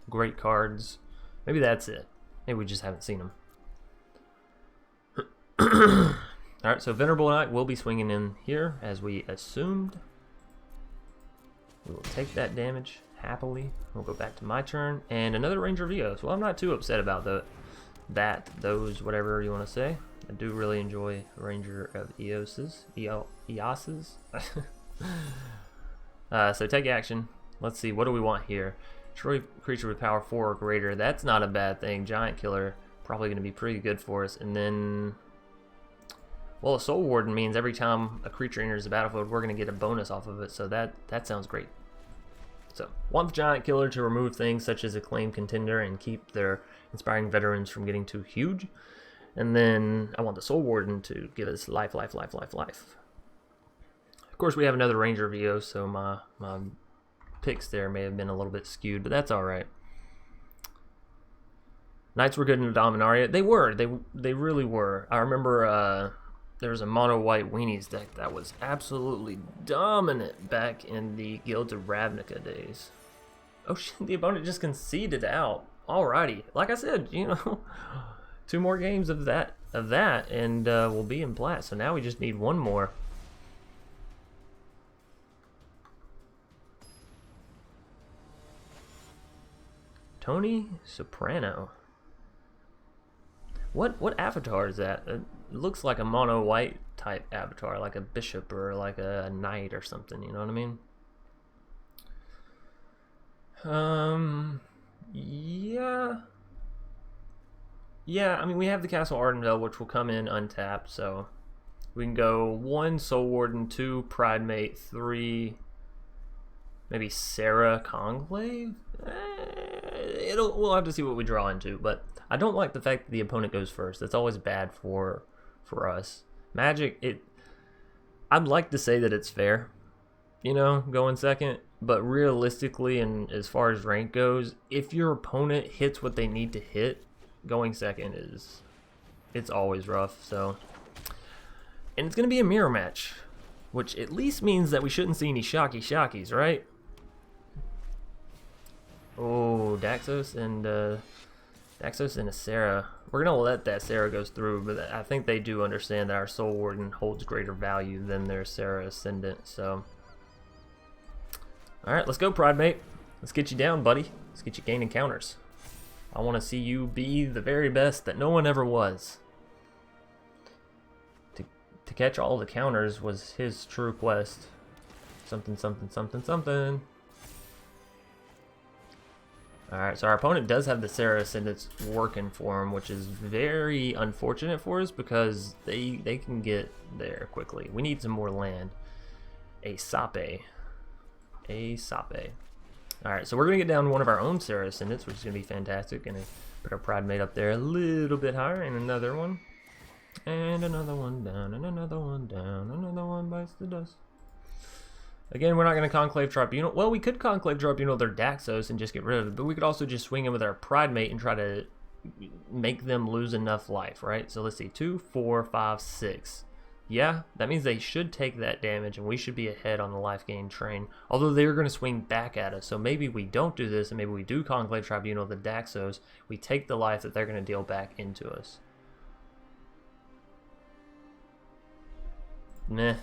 great cards. Maybe that's it. Maybe we just haven't seen them. Alright, so Venerable Knight will be swinging in here, as we assumed. We will take that damage happily. We'll go back to my turn. And another Ranger of Eos. Well, I'm not too upset about those, whatever you want to say. I do really enjoy Ranger of Eoses. So take action. Let's see, what do we want here? Destroy creature with power 4 or greater. That's not a bad thing. Giant Killer, probably going to be pretty good for us. And then, well, a Soul Warden means every time a creature enters the battlefield, we're going to get a bonus off of it. So that sounds great. So, want the Giant Killer to remove things such as Acclaimed Contender and keep their Inspiring Veterans from getting too huge. And then I want the Soul Warden to give us life. Of course, we have another Ranger of Eos, so my picks there may have been a little bit skewed, but that's alright. Knights were good in Dominaria. They were. They really were. I remember there was a mono white weenies deck that was absolutely dominant back in the Gilded Ravnica days. Oh shit, the opponent just conceded out. Alrighty. Like I said, you know, 2 more games of that and we'll be in plat. So now we just need 1 more. Tony Soprano. What avatar is that? It looks like a mono white type avatar, like a bishop or like a knight or something, you know what I mean? Yeah. Yeah, I mean, we have the Castle Ardenvale, which will come in untapped, so we can go 1 Soul Warden, 2 Pride Mate, 3 maybe Sarah Conclave? We'll have to see what we draw into, but I don't like the fact that the opponent goes first. That's always bad for us. Magic, I'd like to say that it's fair, you know, going second, but realistically, and as far as rank goes, if your opponent hits what they need to hit, going second it's always rough. So, and it's gonna be a mirror match, which at least means that we shouldn't see any shockies, right? Oh, Daxos and a Sarah. We're gonna let that Sarah goes through, but I think they do understand that our Soul Warden holds greater value than their Sarah Ascendant. So, all right, let's go, Pride Mate. Let's get you down, buddy. Let's get you gaining counters. I want to see you be the very best that no one ever was. To catch all the counters was his true quest. Something. Alright, so our opponent does have the Sarah Ascendants working for him, which is very unfortunate for us because they can get there quickly. We need some more land. A sape. Alright, so we're going to get down one of our own Sarah Ascendants, which is going to be fantastic. And put our Pride Mate up there a little bit higher, and another one. And another one down, and another one down, another one bites the dust. Again, we're not going to Conclave Tribunal. Well, we could Conclave Tribunal their Daxos and just get rid of it, but we could also just swing in with our Pride Mate and try to make them lose enough life, right? So let's see, 2, 4, 5, 6. Yeah, that means they should take that damage, and we should be ahead on the life gain train. Although they're going to swing back at us, so maybe we don't do this, and maybe we do Conclave Tribunal the Daxos. We take the life that they're going to deal back into us. Meh.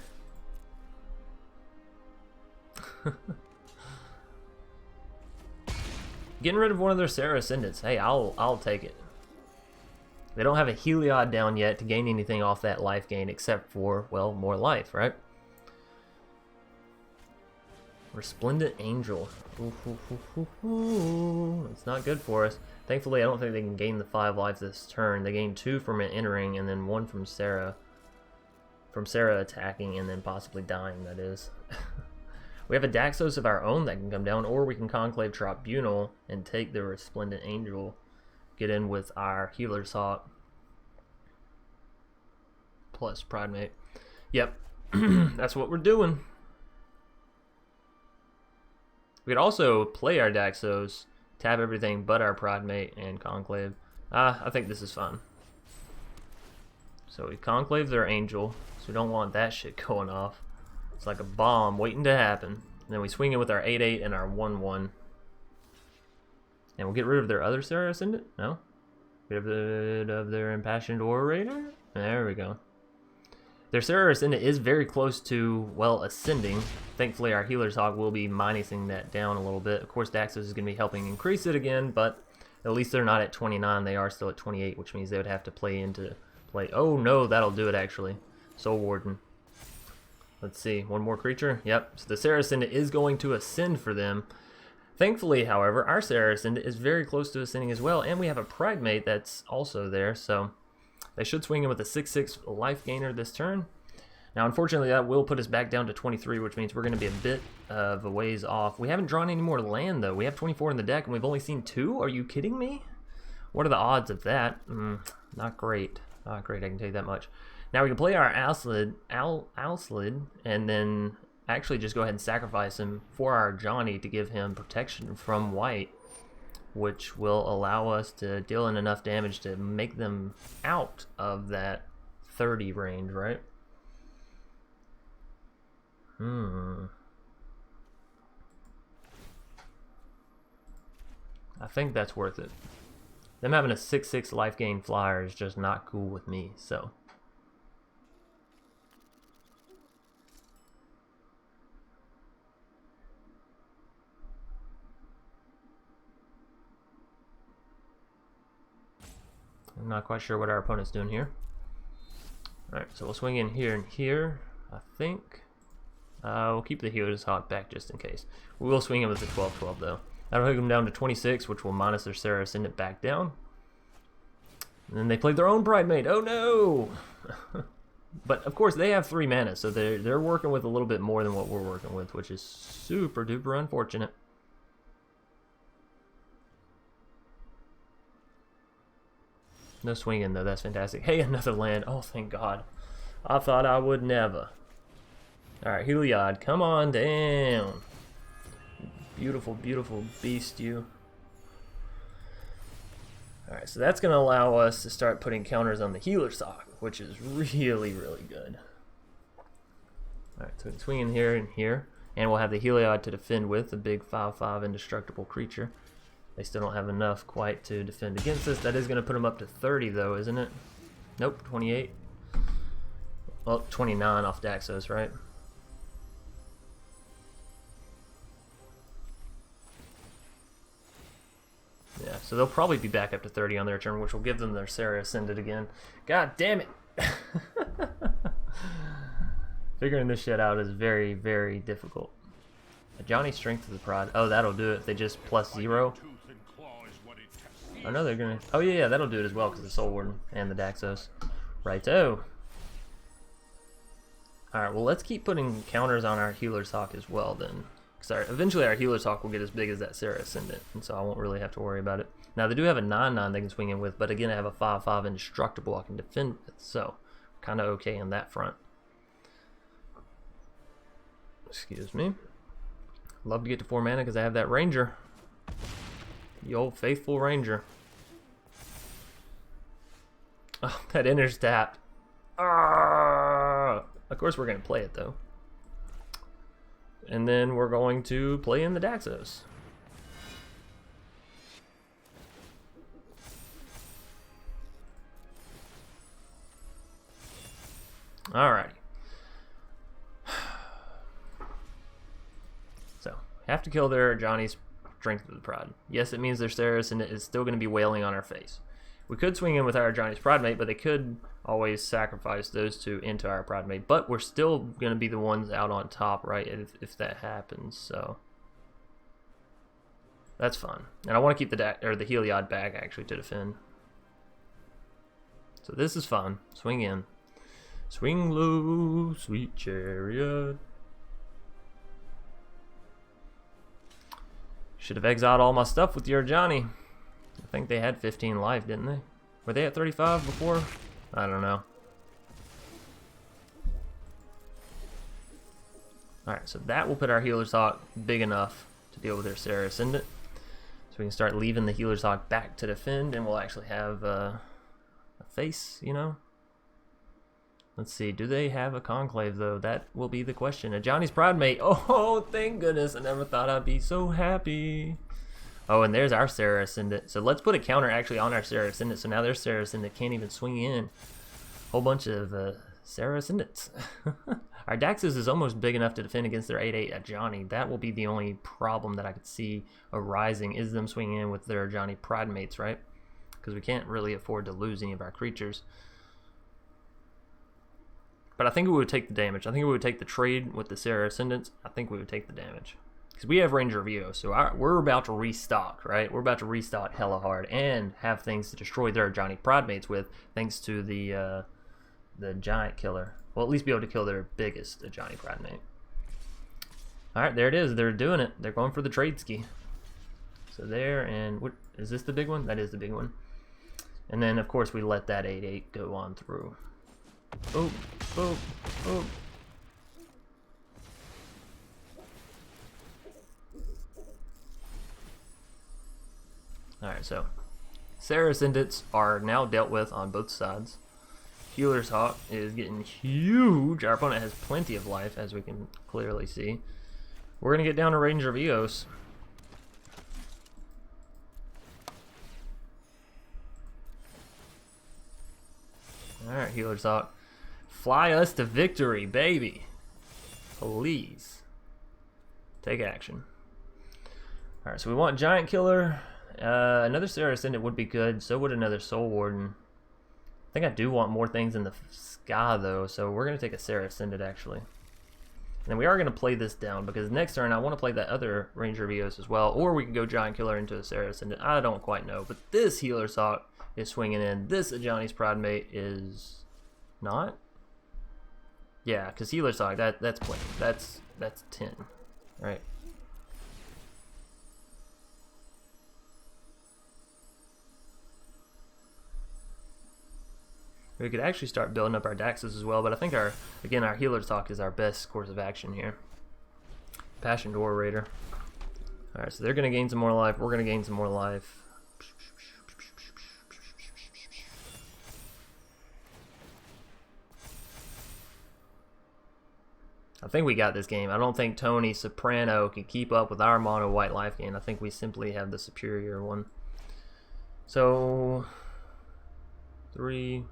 Getting rid of one of their Sarah Ascendants. Hey, I'll take it. They don't have a Heliod down yet to gain anything off that life gain except for, well, more life, right? Resplendent Angel. It's not good for us. Thankfully, I don't think they can gain the 5 life this turn. They gain 2 from it entering and then 1 from Sarah. From Sarah attacking and then possibly dying, that is. We have a Daxos of our own that can come down, or we can Conclave Tribunal and take the Resplendent Angel, get in with our Healer's Hawk, plus Pride Mate. Yep, that's what we're doing. We could also play our Daxos, tap everything but our Pride Mate and Conclave. I think this is fun. So we Conclave their Angel, so we don't want that shit going off. It's like a bomb waiting to happen. And then we swing it with our 8/8 and our 1/1. And we'll get rid of their other Sarah Ascendant? No? Get rid of their Impassioned Orator? There we go. Their Sarah Ascendant is very close to, well, ascending. Thankfully, our Healer's Hawk will be minusing that down a little bit. Of course, Daxos is going to be helping increase it again, but at least they're not at 29. They are still at 28, which means they would have to play into play. Oh, no, that'll do it, actually. Soul Warden. Let's see, one more creature? Yep, so the Sarah Ascendant is going to ascend for them. Thankfully, however, our Sarah Ascendant is very close to ascending as well, and we have a Pride Mate that's also there, so they should swing in with a 6/6 life gainer this turn. Now, unfortunately, that will put us back down to 23, which means we're going to be a bit of a ways off. We haven't drawn any more land, though. We have 24 in the deck, and we've only seen 2? Are you kidding me? What are the odds of that? Not great. Not great, I can tell you that much. Now we can play our Alslid, and then actually just go ahead and sacrifice him for our Johnny to give him protection from white. which will allow us to deal in enough damage to make them out of that 30 range, right? I think that's worth it. Them having a 6/6 life gain flyer is just not cool with me, so. I'm not quite sure what our opponent's doing here. Alright, so we'll swing in here and here, I think. We'll keep the Healer's Hawk back just in case. We will swing in with the 12/12 though. That'll take them down to 26, which will minus their Sarah, send it back down. And then they played their own Pridemate. Oh no! But of course they have 3 mana, so they're working with a little bit more than what we're working with, which is super duper unfortunate. No swinging though, that's fantastic. Hey, another land. Oh, thank God. I thought I would never. Alright, Heliod, come on down. Beautiful, beautiful beast, you. Alright, so that's going to allow us to start putting counters on the Healer's Hawk, which is really, really good. Alright, so we can swing in here and here, and we'll have the Heliod to defend with, a big 5/5 indestructible creature. They still don't have enough quite to defend against us. That is going to put them up to 30 though, isn't it? Nope, 28. Well, 29 off Daxos, right? Yeah, so they'll probably be back up to 30 on their turn, which will give them their Sarah Ascended again. God damn it! Figuring this shit out is very, very difficult. Johnny Strength of the Prod. Oh, that'll do it if they just +0. Oh no, they're gonna. Oh yeah, that'll do it as well because the Soul Warden and the Daxos. Righto. Alright, well let's keep putting counters on our Healer's Hawk as well then. Because eventually our Healer's Hawk will get as big as that Sarah Ascendant, and so I won't really have to worry about it. Now they do have a 9/9 they can swing in with, but again I have a 5/5 indestructible I can defend with, so kind of okay on that front. Excuse me. Love to get to 4 mana because I have that Ranger. The old faithful Ranger. Oh, that enters tapped. Of course we're going to play it though. And then we're going to play in the Daxos. Alrighty. So, have to kill their Johnny's Strength of the Pride. Yes, it means their Ceres and it is still going to be wailing on our face. We could swing in with our Johnny's Pridemate, but they could always sacrifice those two into our Pridemate. But we're still going to be the ones out on top, right, if that happens. So that's fine. And I want to keep the Heliod back, actually, to defend. So this is fun. Swing in. Swing low, sweet chariot. Should have exiled all my stuff with your Johnny. I think they had 15 life, didn't they? Were they at 35 before? I don't know. Alright, so that will put our Healer's Hawk big enough to deal with their Sarah Ascendant. So we can start leaving the Healer's Hawk back to defend, and we'll actually have a face, you know? Let's see, do they have a Conclave, though? That will be the question. A Johnny's Pridemate. Oh, thank goodness. I never thought I'd be so happy. Oh, and there's our Sarah Ascendant. So let's put a counter actually on our Sarah Ascendant. So now their Sarah Ascendant can't even swing in. Whole bunch of Sarah Ascendants. Our Daxos is almost big enough to defend against their 8/8 Johnny. That will be the only problem that I could see arising, is them swinging in with their Johnny Pridemates, right? Because we can't really afford to lose any of our creatures. But I think we would take the damage. I think we would take the trade with the Sarah Ascendants. I think we would take the damage. Because we have Ranger of Eo, so we're about to restock, right? We're about to restock hella hard and have things to destroy their Johnny Pridemates with, thanks to the Giant Killer. Well, at least be able to kill their biggest Johnny Pridemate. Alright, there it is. They're doing it. They're going for the trade ski. So there, and what is this the big one? That is the big one. And then, of course, we let that 8/8 go on through. Oh, oh, oh. Alright, so Sarah Ascendants are now dealt with on both sides. Healer's Hawk is getting huge. Our opponent has plenty of life, as we can clearly see. We're going to get down to Ranger of Eos. Alright, Healer's Hawk. Fly us to victory, baby. Please. Take action. Alright, so we want Giant Killer. Another Sarah Ascendant would be good. So would another Soul Warden. I think I do want more things in the sky, though. So we're going to take a Sarah Ascendant, actually. And then we are going to play this down, because next turn I want to play that other Ranger of Eos as well. Or we can go Giant Killer into a Sarah Ascendant. I don't quite know. But this Healer's Hawk is swinging in. This Ajani's Pridemate is not. Yeah, because Healer's Hawk, that's playing. That's 10, right? We could actually start building up our Daxes as well, but I think our Healer's Hawk is our best course of action here. Passion Door Raider. Alright, so they're going to gain some more life. We're going to gain some more life. I think we got this game. I don't think Tony Soprano can keep up with our mono white life gain. I think we simply have the superior one. So 3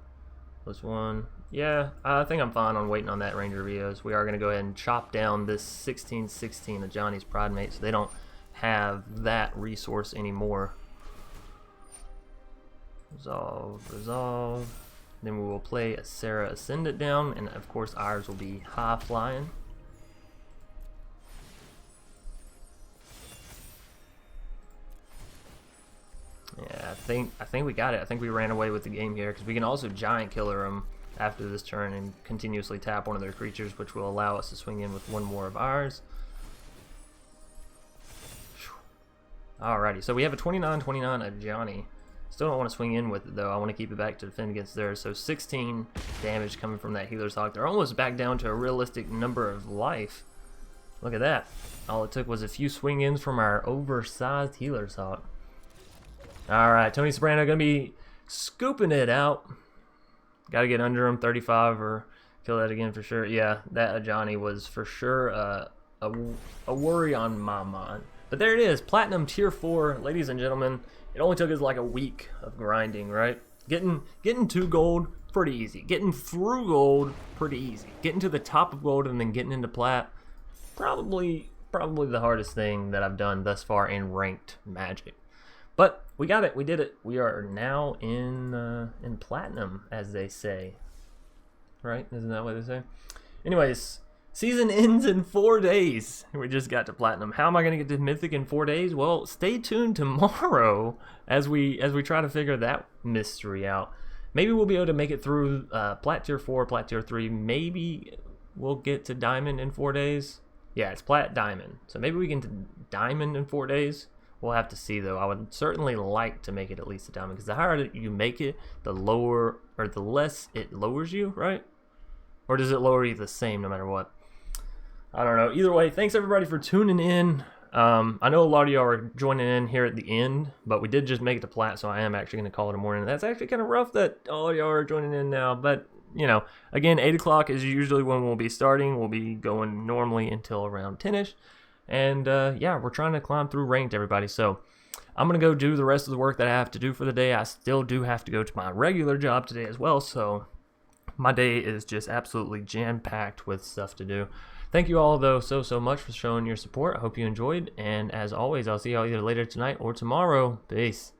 plus 1. Yeah, I think I'm fine on waiting on that Ranger of Eos. We are going to go ahead and chop down this 16/16 of Johnny's Pridemate, so they don't have that resource anymore. Resolve, resolve. Then we will play a Sarah Ascendant down, and of course ours will be high flying. Yeah, I think we got it. I think we ran away with the game here, because we can also Giant Killer them after this turn and continuously tap one of their creatures, which will allow us to swing in with one more of ours. Alrighty, so we have a 29/29 of Johnny. Still don't want to swing in with it, though. I want to keep it back to defend against theirs. So 16 damage coming from that Healer's Hawk. They're almost back down to a realistic number of life. Look at that. All it took was a few swing-ins from our oversized Healer's Hawk. Alright, Tony Soprano going to be scooping it out. Got to get under him, 35, or kill that again for sure. Yeah, that Ajani was for sure a worry on my mind. But there it is, Platinum Tier 4, ladies and gentlemen. It only took us like a week of grinding, right? Getting to gold, pretty easy. Getting through gold, pretty easy. Getting to the top of gold and then getting into plat, probably the hardest thing that I've done thus far in ranked Magic. But we got it, we did it. We are now in platinum, as they say. Right? Isn't that what they say? Anyways, season ends in 4 days. We just got to platinum. How am I going to get to mythic in 4 days? Well, stay tuned tomorrow as we try to figure that mystery out. Maybe we'll be able to make it through plat tier 4, plat tier 3. Maybe we'll get to diamond in 4 days. Yeah, it's plat diamond. So maybe we can to diamond in 4 days. We'll have to see, though. I would certainly like to make it at least a diamond, because the higher you make it, the lower, or the less it lowers you, right? Or does it lower you the same no matter what? I don't know. Either way, thanks everybody for tuning in. I know a lot of y'all are joining in here at the end, but we did just make it to plat, so I am actually going to call it a morning. That's actually kind of rough that all y'all are joining in now, but, you know, again, 8 o'clock is usually when we'll be starting. We'll be going normally until around 10-ish. And yeah, we're trying to climb through ranked, everybody. So I'm going to go do the rest of the work that I have to do for the day. I still do have to go to my regular job today as well. So my day is just absolutely jam-packed with stuff to do. Thank you all, though, so much for showing your support. I hope you enjoyed. And as always, I'll see y'all either later tonight or tomorrow. Peace.